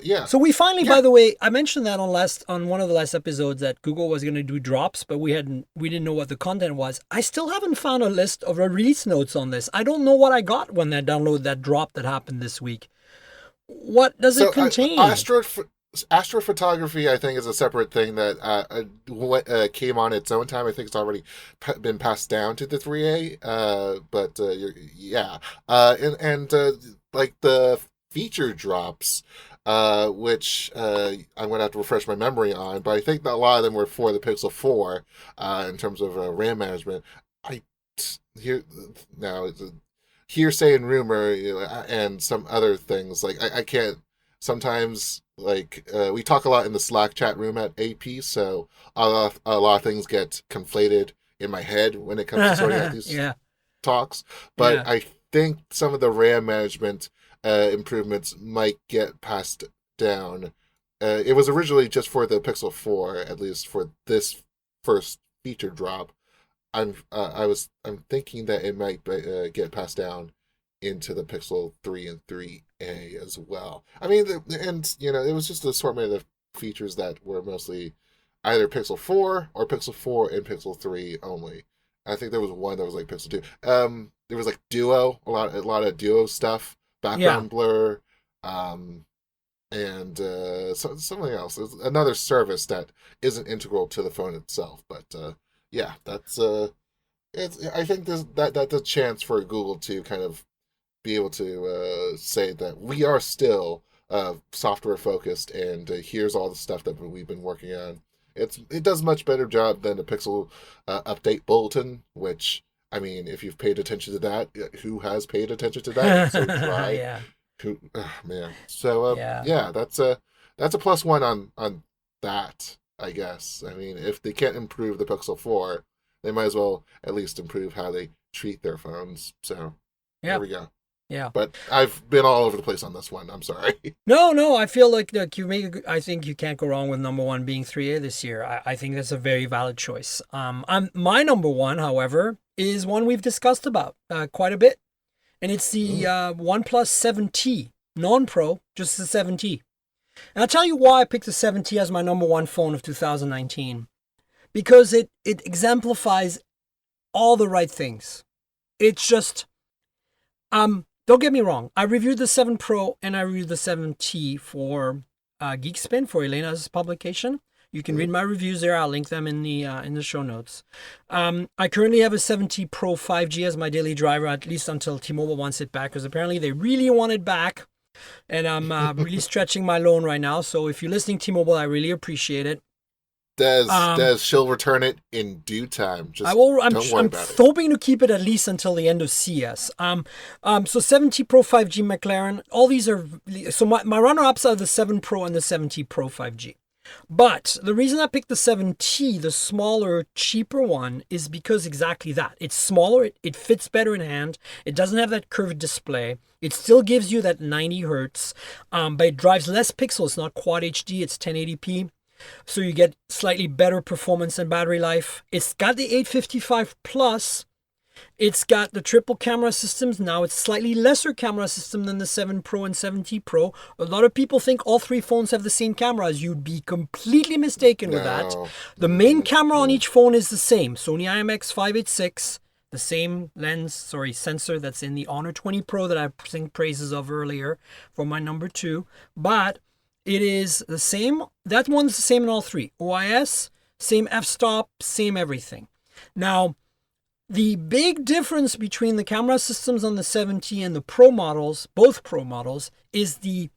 yeah. So we finally, by the way, I mentioned that on one of the last episodes that Google was going to do drops, but we didn't know what the content was. I still haven't found a list of release notes on this. I don't know what I got when I downloaded that drop that happened this week. What does it contain? Astrophotography, I think, is a separate thing that came on its own time. I think it's already been passed down to the 3A. But yeah, and like the feature drops, which I'm going to have to refresh my memory on, but I think that a lot of them were for the Pixel 4 in terms of RAM management. It's a hearsay and rumor, and some other things. Like I can't sometimes, like we talk a lot in the Slack chat room at AP, so a lot of things get conflated in my head when it comes to sorting out these talks. But I think some of the RAM management improvements might get passed down. It was originally just for the Pixel 4, at least for this first feature drop. I'm thinking that it might get passed down into the Pixel 3 and 3A as well. I mean, it was just an assortment of features that were mostly either Pixel 4 or Pixel 4 and Pixel 3 only. I think there was one that was like Pixel 2. There was like Duo, a lot of Duo stuff, background blur, and something else. There's another service that isn't integral to the phone itself, but yeah, that's I think that's a chance for Google to kind of be able to say that we are still software focused, and here's all the stuff that we've been working on. It does a much better job than the Pixel update bulletin, which, I mean, if you've paid attention to that, who has paid attention to that? It's so dry. Yeah. Man. So yeah, that's a +1 on that, I guess. I mean, if they can't improve the Pixel 4, they might as well at least improve how they treat their phones. So there we go. Yeah. But I've been all over the place on this one. I'm sorry. No, I feel like I think you can't go wrong with number 1 being 3A this year. I think that's a very valid choice. My number 1, however, is one we've discussed about quite a bit. And it's the OnePlus 7T, non-Pro, just the 7T. And I'll tell you why I picked the 7T as my number 1 phone of 2019. Because it exemplifies all the right things. It's just, don't get me wrong. I reviewed the 7 Pro and I reviewed the 7T for Geekspin, for Elena's publication. You can read my reviews there. I'll link them in the show notes. I currently have a 7T Pro 5G as my daily driver, at least until T-Mobile wants it back, because apparently they really want it back. And I'm really stretching my loan right now. So if you're listening, T-Mobile, I really appreciate it. Des, she'll return it in due time. Just I'm don't worry about it. hoping to keep it at least until the end of CS. So 70 Pro 5G McLaren. All these are so my runner-ups are the 7 Pro and the 70 Pro 5G. But the reason I picked the 7T, the smaller, cheaper one, is because exactly that. It's smaller, it fits better in hand, it doesn't have that curved display, it still gives you that 90 hertz, but it drives less pixels. It's not Quad HD, it's 1080p. So you get slightly better performance and battery life. It's got the 855 plus. It's got the triple camera systems. Now it's slightly lesser camera system than the 7 Pro and 7T Pro. A lot of people think all three phones have the same cameras. You'd be completely mistaken with that. The main camera on each phone is the same. Sony IMX586, the same sensor that's in the Honor 20 Pro that I sang praises of earlier for my number 2. But it is the same. That one's the same in all three. OIS, same f-stop, same everything. Now, the big difference between the camera systems on the 7T and the Pro models, both Pro models, is the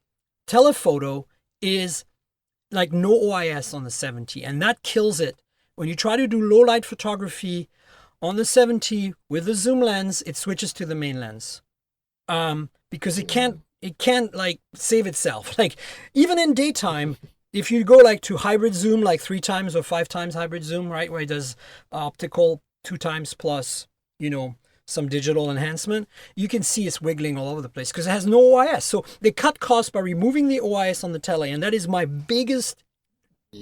telephoto is like no OIS on the 7T, and that kills it. When you try to do low light photography on the 7T with the zoom lens, it switches to the main lens because it can't like save itself. Like even in daytime, if you go like to hybrid zoom, like 3 times or 5 times hybrid zoom, right, where it does optical 2 times plus, some digital enhancement, you can see it's wiggling all over the place because it has no OIS. So they cut costs by removing the OIS on the tele, and that is my biggest,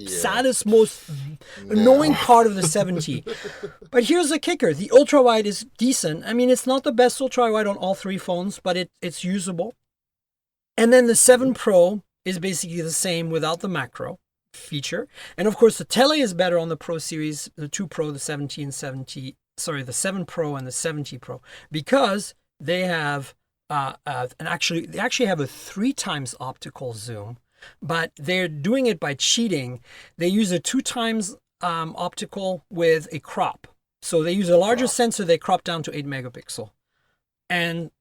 saddest, most annoying part of the 7T. But here's the kicker. The ultra-wide is decent. I mean, it's not the best ultra-wide on all three phones, but it's usable. And then the 7 Pro is basically the same without the macro feature. And of course, the tele is better on the Pro series, the 2 Pro, the 70 and 70, the 7 Pro and the 70 Pro, because they have they actually have a 3 times optical zoom, but they're doing it by cheating. They use a 2 times optical with a crop. So they use a larger sensor, they crop down to 8 megapixel. And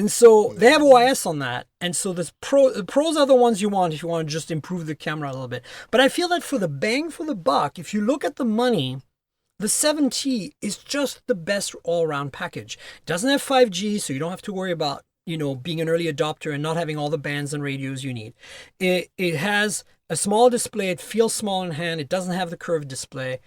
so they have OIS on that, and so the pros are the ones you want if you want to just improve the camera a little bit. But I feel that for the bang for the buck, if you look at the money, the 7T is just the best all-around package. It doesn't have 5G, so you don't have to worry about being an early adopter and not having all the bands and radios you need. It has a small display. It feels small in hand. It doesn't have the curved display.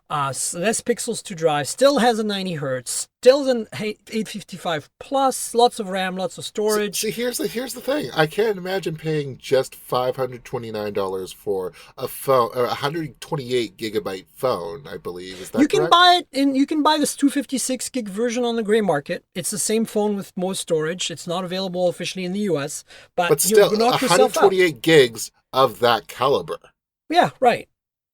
Less pixels to drive. Still has a 90 hertz. Still an 855 plus. Lots of RAM. Lots of storage. See, here's the thing. I can't imagine paying just $529 for a phone, or a 128 gigabyte phone. I believe is that you can correct? buy it, and you can buy this 256 gig version on the gray market. It's the same phone with more storage. It's not available officially in the US, but still, you knock yourself 128 out. gigs of that caliber. Yeah, right.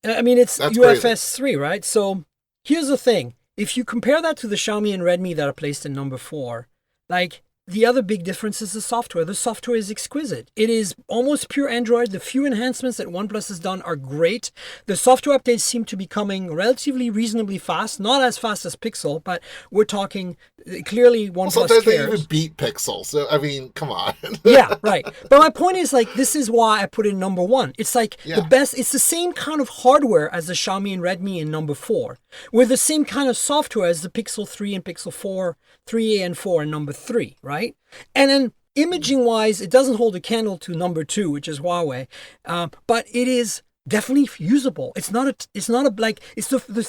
I mean, it's That's UFS 3, right? So here's the thing. If you compare that to the Xiaomi and Redmi that are placed in number 4, like the other big difference is the software. The software is exquisite. It is almost pure Android. The few enhancements that OnePlus has done are great. The software updates seem to be coming relatively reasonably fast. Not as fast as Pixel, but we're talking clearly OnePlus Sometimes they cares. even beat Pixel. So, I mean, come on. Yeah, right. But my point is, like, this is why I put it in number 1. It's like the best. It's the same kind of hardware as the Xiaomi and Redmi in number 4, with the same kind of software as the Pixel 3 and Pixel 4, 3a and 4 and number 3, right? And then imaging wise, it doesn't hold a candle to number 2, which is Huawei, but it is definitely usable. It's not the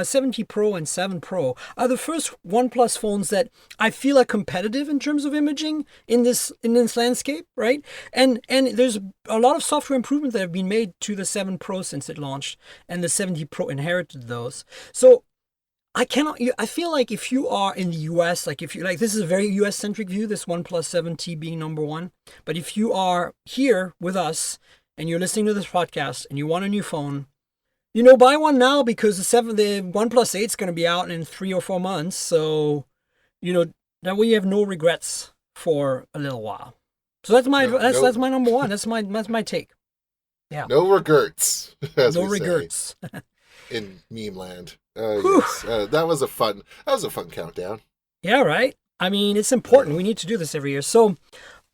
70 Pro and 7 Pro are the first OnePlus phones that I feel are competitive in terms of imaging in this landscape, right? And there's a lot of software improvements that have been made to the 7 Pro since it launched, and the 70 Pro inherited those. So I feel like if you are in the US, like if you like, this is a very US centric view, this OnePlus 7T being number 1. But if you are here with us and you're listening to this podcast and you want a new phone, buy one now, because the OnePlus 8 is going to be out in 3 or 4 months. So, that way you have no regrets for a little while. So that's my my number 1. That's my take. Yeah. No regrets. No regrets. In meme land. Yes. That was a fun countdown. Yeah, right. I mean, it's important. We need to do this every year. So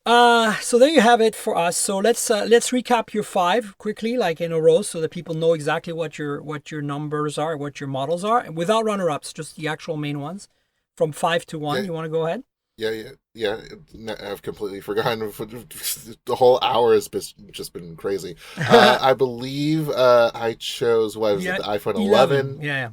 So there you have it for us. So let's recap your five quickly, like in a row, so that people know exactly what your numbers are, what your models are, without runner-ups, just the actual main ones, from 5 to 1. Yeah, You want to go ahead? yeah. I've completely forgotten. The whole hour has just been crazy. I believe I chose, what was it, the iPhone 11? Yeah.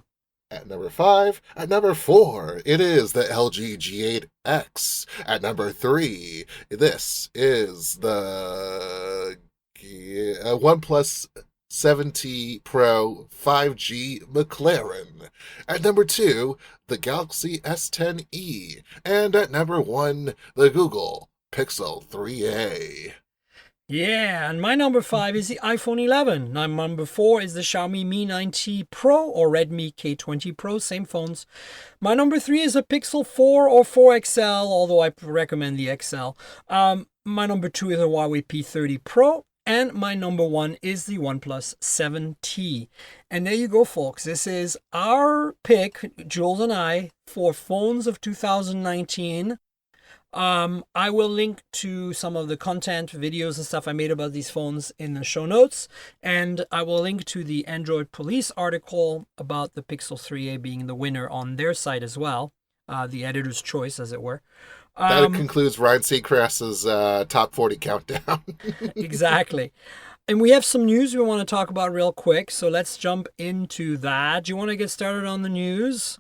At number 5. At number 4, it is the LG G8X. At number 3, this is the OnePlus 7T Pro 5G McLaren. At number 2, the Galaxy S10e. And at number 1, the Google Pixel 3a. Yeah, and my number 5 is the iPhone 11. My number 4 is the Xiaomi Mi 9T Pro or Redmi K20 Pro, same phones. My number 3 is a Pixel 4 or 4 XL, although I recommend the XL. My number 2 is a Huawei P30 Pro. And my number 1 is the OnePlus 7T. And there you go, folks. This is our pick, Jules and I, for phones of 2019. I will link to some of the content, videos and stuff I made about these phones in the show notes. And I will link to the Android Police article about the Pixel 3a being the winner on their site as well. The editor's choice, as it were. That concludes Ryan Seacrest's top 40 countdown. Exactly. And we have some news we want to talk about real quick. So let's jump into that. Do you want to get started on the news?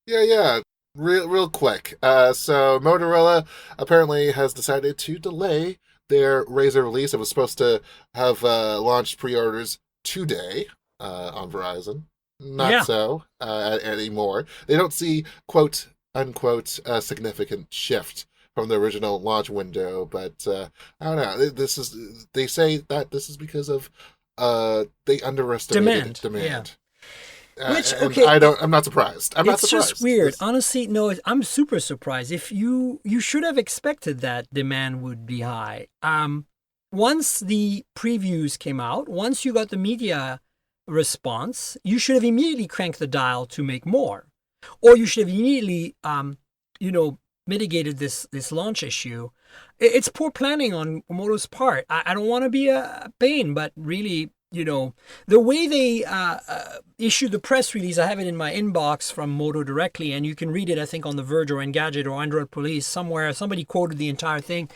Yeah. Real quick. So Motorola apparently has decided to delay their Razr release. It was supposed to have launched pre-orders today on Verizon. Not so anymore. They don't see, quote unquote, a significant shift from the original launch window, but I don't know. They say that this is because of they underestimated demand. Yeah. Which, okay, I'm not surprised. It's just weird. Honestly, no, I'm super surprised. If you should have expected that demand would be high. Once the previews came out, once you got the media response, you should have immediately cranked the dial to make more. Or you should have immediately, mitigated this launch issue. It's poor planning on Moto's part. I don't want to be a pain, but really, the way they issued the press release, I have it in my inbox from Moto directly, and you can read it, I think, on The Verge or Engadget or Android Police somewhere. Somebody quoted the entire thing.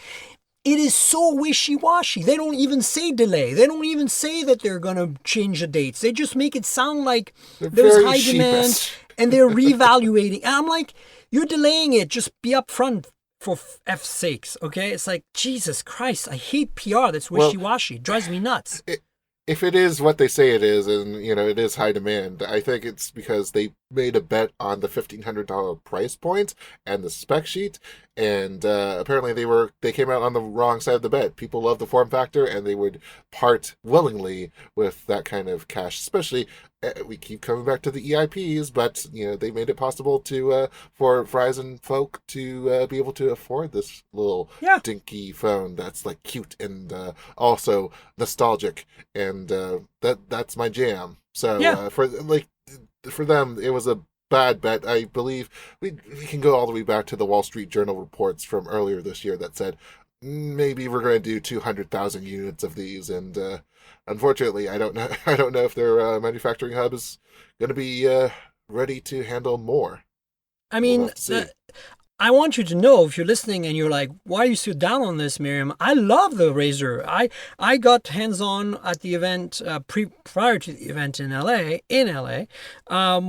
It is so wishy-washy. They don't even say delay. They don't even say that they're going to change the dates. They just make it sound like there's high demand and they're reevaluating. And I'm like, you're delaying it. Just be upfront for F's sakes, okay? It's like, Jesus Christ, I hate PR that's wishy-washy. It drives me nuts. If it is what they say it is, and it is high demand, I think it's because they made a bet on the $1,500 price point and the spec sheet, and apparently they came out on the wrong side of the bet. People love the form factor, and they would part willingly with that kind of cash. Especially, we keep coming back to the EIPs, but they made it possible for Verizon folk to be able to afford this little dinky phone that's like cute and also nostalgic, and that's my jam. So for them, it was a bad bet. I believe we can go all the way back to the Wall Street Journal reports from earlier this year that said maybe we're going to do 200,000 units of these, and unfortunately, I don't know if their manufacturing hub is going to be ready to handle more. I mean, I want you to know, if you're listening and you're like, why are you so down on this, Miriam? I love the Razr. I got hands-on at the event, prior to the event in LA,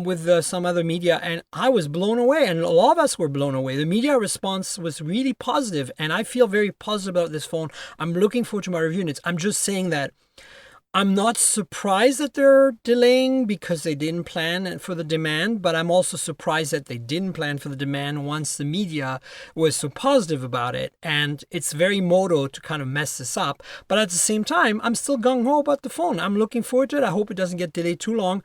with some other media, and I was blown away, and a lot of us were blown away. The media response was really positive, and I feel very positive about this phone. I'm looking forward to my review, and I'm just saying that I'm not surprised that they're delaying because they didn't plan for the demand, but I'm also surprised that they didn't plan for the demand once the media was so positive about it. And it's very Moto to kind of mess this up. But at the same time, I'm still gung-ho about the phone. I'm looking forward to it. I hope it doesn't get delayed too long.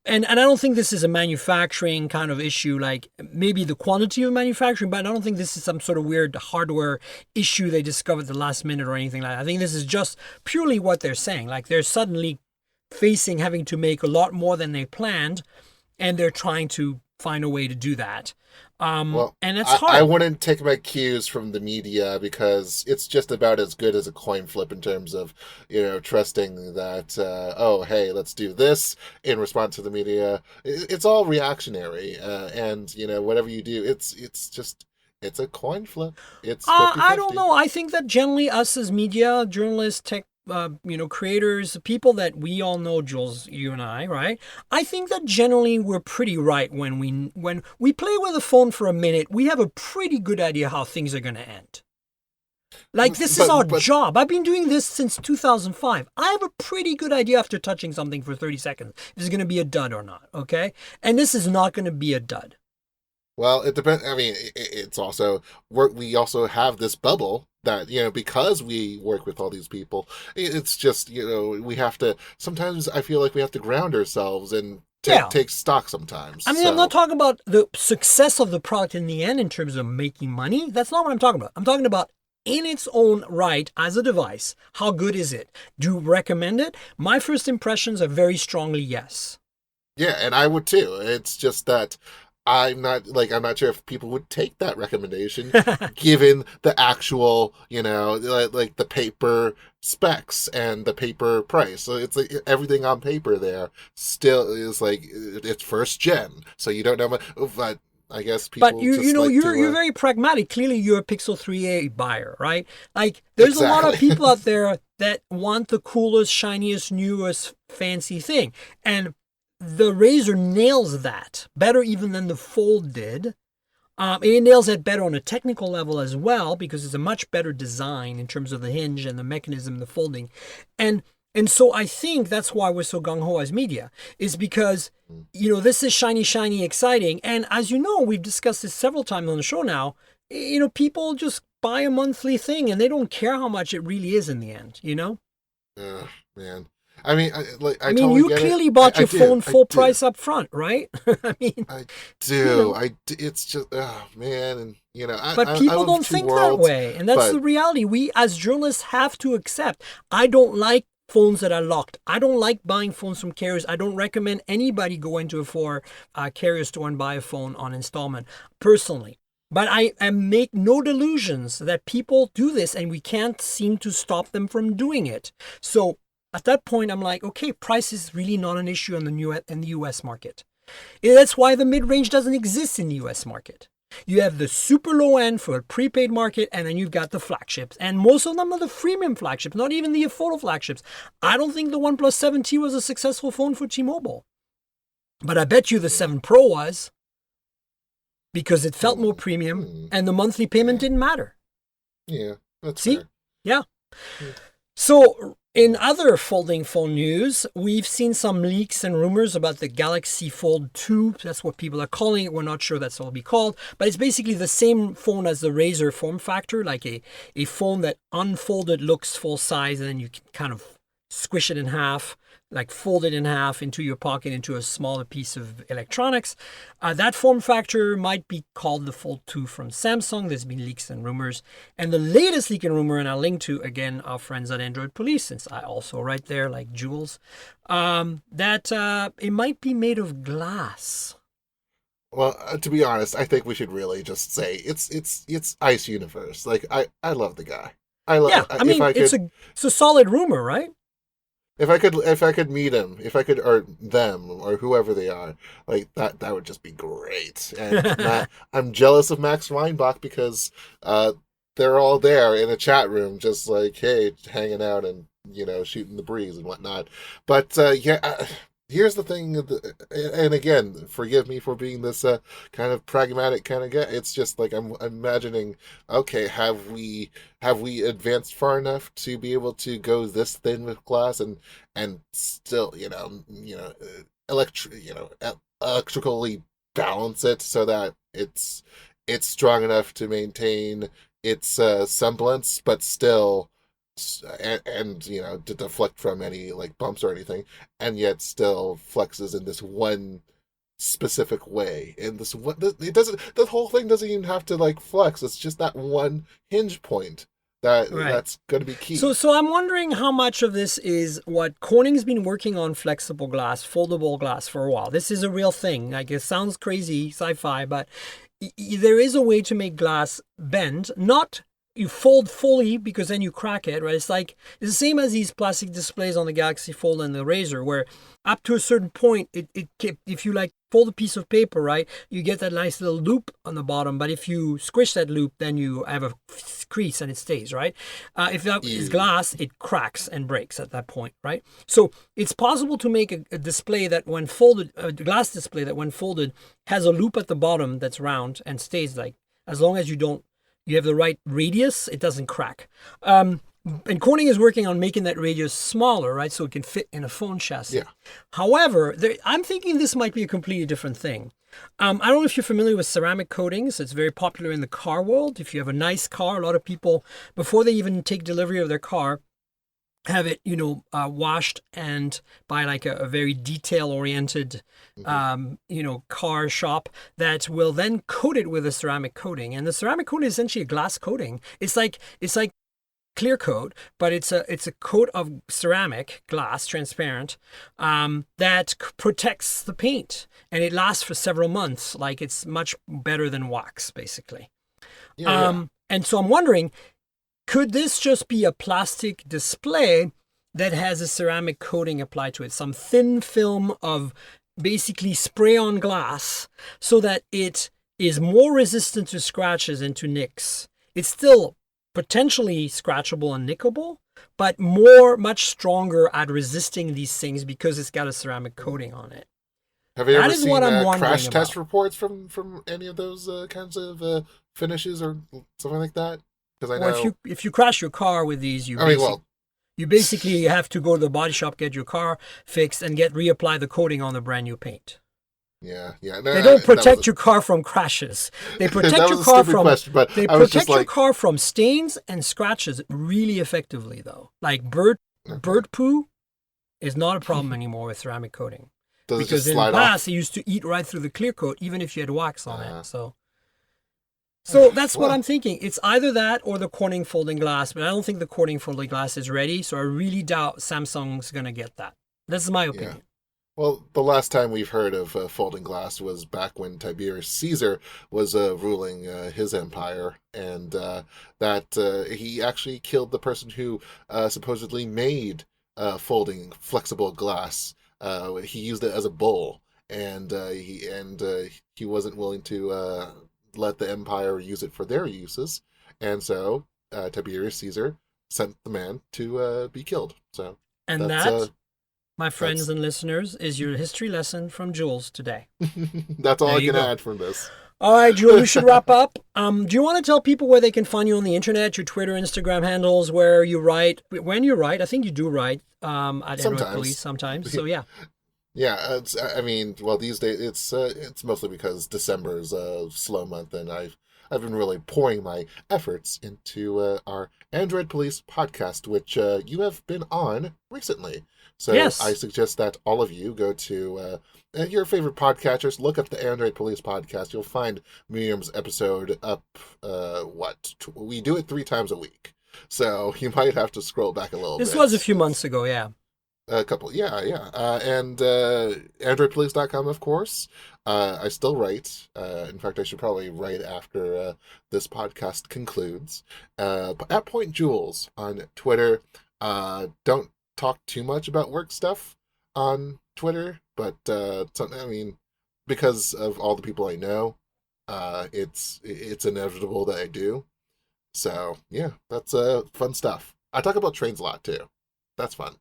And I don't think this is a manufacturing kind of issue, like maybe the quantity of manufacturing, but I don't think this is some sort of weird hardware issue they discovered at the last minute or anything like that. I think this is just purely what they're saying. Like they're suddenly having to make a lot more than they planned, and they're trying to find a way to do that. Well, And it's hard. I wouldn't take my cues from the media because it's just about as good as a coin flip in terms of, trusting that, oh, hey, let's do this in response to the media. It's all reactionary. And, whatever you do, it's a coin flip. It's 50-50. I don't know. I think that generally us as media, journalists, tech, creators, people that we all know, Jules, you and I, right? I think that generally we're pretty right when we play with a phone for a minute. We have a pretty good idea how things are going to end. Like, this is our job. I've been doing this since 2005. I have a pretty good idea after touching something for 30 seconds if it's going to be a dud or not, okay? And this is not going to be a dud. Well, it depends. I mean, it's also, we also have this bubble that, because we work with all these people, it's just, we have to, sometimes I feel like we have to ground ourselves and take stock sometimes. I mean, I'm not talking about the success of the product in the end in terms of making money. That's not what I'm talking about. I'm talking about in its own right as a device. How good is it? Do you recommend it? My first impressions are very strongly yes. Yeah, and I would too. It's just that I'm not sure if people would take that recommendation given the actual, like the paper specs and the paper price. So it's like everything on paper there still is like it's first gen. So you don't know much, but I guess people. But you're very pragmatic. Clearly, you're a Pixel 3a buyer, right? Like there's a lot of people out there that want the coolest, shiniest, newest, fancy thing, and the Razr nails that better even than the Fold did. It nails it better on a technical level as well because it's a much better design in terms of the hinge and the mechanism, the folding. And so I think that's why we're so gung-ho as media, is because, this is shiny, shiny, exciting. And as you know, we've discussed this several times on the show now, people just buy a monthly thing and they don't care how much it really is in the end, Man. I mean, you clearly bought your phone full price up front, right? I do. It's just, oh man, and but people don't think that way, and that's the reality. We as journalists have to accept. I don't like phones that are locked. I don't like buying phones from carriers. I don't recommend anybody go into a carrier store and buy a phone on installment, personally. But I make no delusions that people do this, and we can't seem to stop them from doing it. So at that point, I'm like, okay, price is really not an issue in the US market. That's why the mid-range doesn't exist in the US market. You have the super low end for a prepaid market, and then you've got the flagships. And most of them are the freemium flagships, not even the affordable flagships. I don't think the OnePlus 7T was a successful phone for T-Mobile. But I bet you the 7 Pro was, because it felt more premium, and the monthly payment didn't matter. Yeah, that's See? fair. Yeah. So in other folding phone news, we've seen some leaks and rumors about the Galaxy Fold 2. That's what people are calling it. We're not sure that's what it'll be called. But it's basically the same phone as the Razr form factor, like a phone that unfolded looks full size, and then you can kind of squish it in half, like fold it in half into your pocket into a smaller piece of electronics. That form factor might be called the Fold 2 from Samsung. There's been leaks and rumors. And the latest leak and rumor, and I'll link to, again, our friends at Android Police, since I also write there, like Jules, that it might be made of glass. Well, to be honest, I think we should really just say it's Ice Universe. Like, I love the guy. It's a solid rumor, right? If I could meet him, or them, or whoever they are, like that would just be great. And I'm jealous of Max Reinbach because they're all there in a chat room, just like, hey, hanging out and shooting the breeze and whatnot. But here's the thing, and again, forgive me for being this kind of pragmatic kind of guy. It's just like I'm imagining, okay, have we advanced far enough to be able to go this thin with glass and still electrically balance it so that it's strong enough to maintain its semblance, but still and to deflect from any like bumps or anything, and yet still flexes in this one specific way. And it doesn't, the whole thing doesn't even have to like flex. It's just that one hinge point Right. That's going to be key. So I'm wondering how much of this is what Corning's been working on flexible glass, foldable glass for a while. This is a real thing. Like, it sounds crazy, sci-fi, but there is a way to make glass bend, not you fold fully because then you crack it, right? It's the same as these plastic displays on the Galaxy Fold and the Razr, where up to a certain point, if you like fold a piece of paper, right, you get that nice little loop on the bottom. But if you squish that loop, then you have a crease and it stays, right? If that is glass, it cracks and breaks at that point, right? So it's possible to make a display that when folded, a glass display that when folded has a loop at the bottom that's round and stays like, as long as you have the right radius, it doesn't crack. And Corning is working on making that radius smaller, right? So it can fit in a phone chassis. Yeah. However, I'm thinking this might be a completely different thing. I don't know if you're familiar with ceramic coatings. It's very popular in the car world. If you have a nice car, a lot of people, before they even take delivery of their car, have it, washed and by like a very detail-oriented, car shop that will then coat it with a ceramic coating. And the ceramic coating is essentially a glass coating. It's like clear coat, but it's a coat of ceramic glass, transparent, that protects the paint, and it lasts for several months. Like, it's much better than wax, basically. Yeah. And so I'm wondering, could this just be a plastic display that has a ceramic coating applied to it? Some thin film of basically spray-on glass so that it is more resistant to scratches and to nicks. It's still potentially scratchable and nickable, but much stronger at resisting these things because it's got a ceramic coating on it. Have you That ever is seen what I'm wondering crash test about. reports from any of those kinds of finishes or something like that? Because I know. Well, if you crash your car with these, you basically have to go to the body shop, get your car fixed, and reapply the coating on the brand new paint. Yeah. No, They don't protect your car from crashes. They protect your car from your car from stains and scratches really effectively, though. Like bird poo is not a problem anymore with ceramic coating. Because in the past, they used to eat right through the clear coat, even if you had wax on it. So that's what I'm thinking. It's either that or the Corning folding glass, but I don't think the Corning folding glass is ready. So I really doubt Samsung's going to get that. This is my opinion. Yeah. Well, the last time we've heard of folding glass was back when Tiberius Caesar was ruling his empire, and that he actually killed the person who supposedly made folding flexible glass. He used it as a bull, and he wasn't willing to let the empire use it for their uses, and so Tiberius Caesar sent the man to be killed. So, and that, my friends and listeners, is your history lesson from Jules today. That's all I can add from this. All right, Jules, we should wrap up. Do you want to tell people where they can find you on the internet, your Twitter, Instagram handles, where you write, when you write? I think you do write at Android Police sometimes. So, yeah. Yeah, these days it's mostly because December is a slow month, and I've been really pouring my efforts into our Android Police podcast, which you have been on recently. So yes. I suggest that all of you go to your favorite podcatchers, look up the Android Police podcast. You'll find Miriam's episode up. We do it 3 times a week, so you might have to scroll back a little bit. This was a few months ago, yeah. A couple, and AndroidPolice.com, of course. I still write. In fact, I should probably write after this podcast concludes. At Point Jules on Twitter. Don't talk too much about work stuff on Twitter, but because of all the people I know, it's inevitable that I do. So yeah, that's fun stuff. I talk about trains a lot too. That's fun.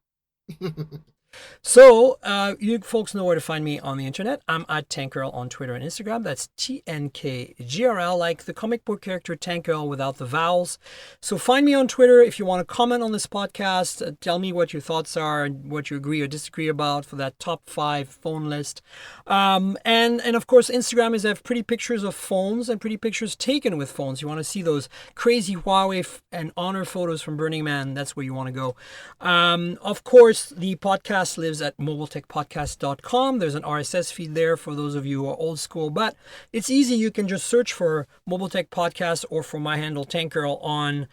So, you folks know where to find me on the internet. I'm at TankGirl on Twitter and Instagram. That's TNKGRL, like the comic book character Tank Girl without the vowels. So find me on Twitter if you want to comment on this podcast. Tell me what your thoughts are and what you agree or disagree about for that top 5 phone list. And of course, Instagram is I have pretty pictures of phones and pretty pictures taken with phones. You want to see those crazy Huawei and Honor photos from Burning Man, that's where you want to go. Of course, the podcast podcast lives at mobiletechpodcast.com. There's an RSS feed there for those of you who are old school, but it's easy. You can just search for Mobile Tech Podcast or for my handle ThinQ on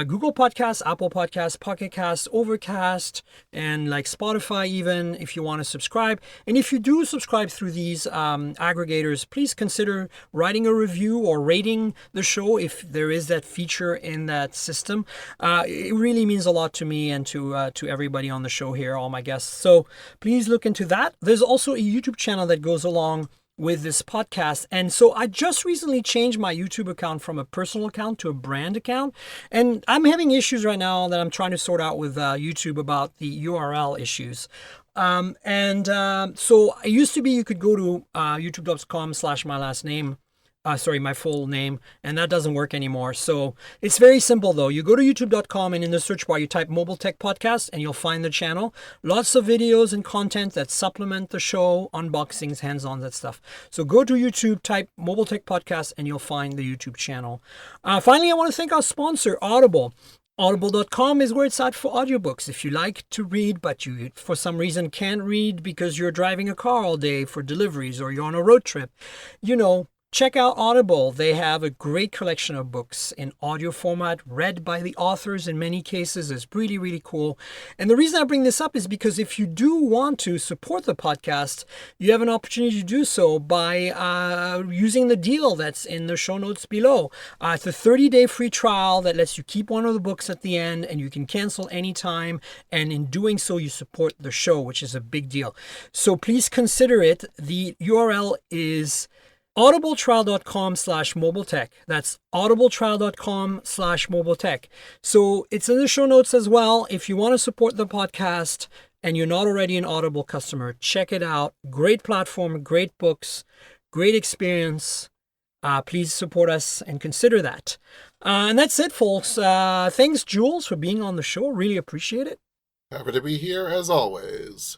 Google Podcasts, Apple Podcasts, Pocket Casts, Overcast, and like Spotify even, if you want to subscribe. And if you do subscribe through these aggregators, please consider writing a review or rating the show if there is that feature in that system. It really means a lot to me and to everybody on the show here, all my guests. So please look into that. There's also a YouTube channel that goes along with this podcast. And so I just recently changed my YouTube account from a personal account to a brand account. And I'm having issues right now that I'm trying to sort out with YouTube about the URL issues. So it used to be you could go to youtube.com/my last name. My full name, and that doesn't work anymore. So it's very simple though. You go to youtube.com and in the search bar you type Mobile Tech Podcast and you'll find the channel. Lots of videos and content that supplement the show, unboxings, hands-on, that stuff. So go to YouTube, type Mobile Tech Podcast, and you'll find the YouTube channel. Finally, I want to thank our sponsor, Audible. Audible.com is where it's at for audiobooks. If you like to read, but you for some reason can't read because you're driving a car all day for deliveries or you're on a road trip, check out Audible. They have a great collection of books in audio format, read by the authors in many cases. It's really, really cool. And the reason I bring this up is because if you do want to support the podcast, you have an opportunity to do so by using the deal that's in the show notes below. It's a 30-day free trial that lets you keep one of the books at the end, and you can cancel anytime. And in doing so, you support the show, which is a big deal. So please consider it. The URL is audibletrial.com/mobiletech. That's audibletrial.com/mobiletech. So it's in the show notes as well. If you want to support the podcast and you're not already an Audible customer, check it out. Great platform, great books, great experience. Please support us and consider that. And that's it, folks. Thanks, Jules, for being on the show. Really appreciate it. Happy to be here as always.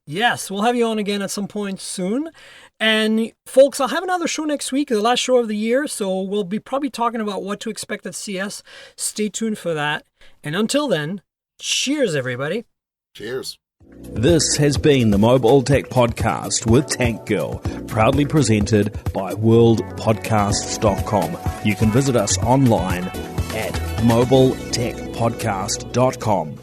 Yes, we'll have you on again at some point soon. And folks, I'll have another show next week, the last show of the year. So we'll be probably talking about what to expect at CS. Stay tuned for that. And until then, cheers, everybody. Cheers. This has been the Mobile Tech Podcast with ThinQ, proudly presented by worldpodcasts.com. You can visit us online at mobiletechpodcast.com.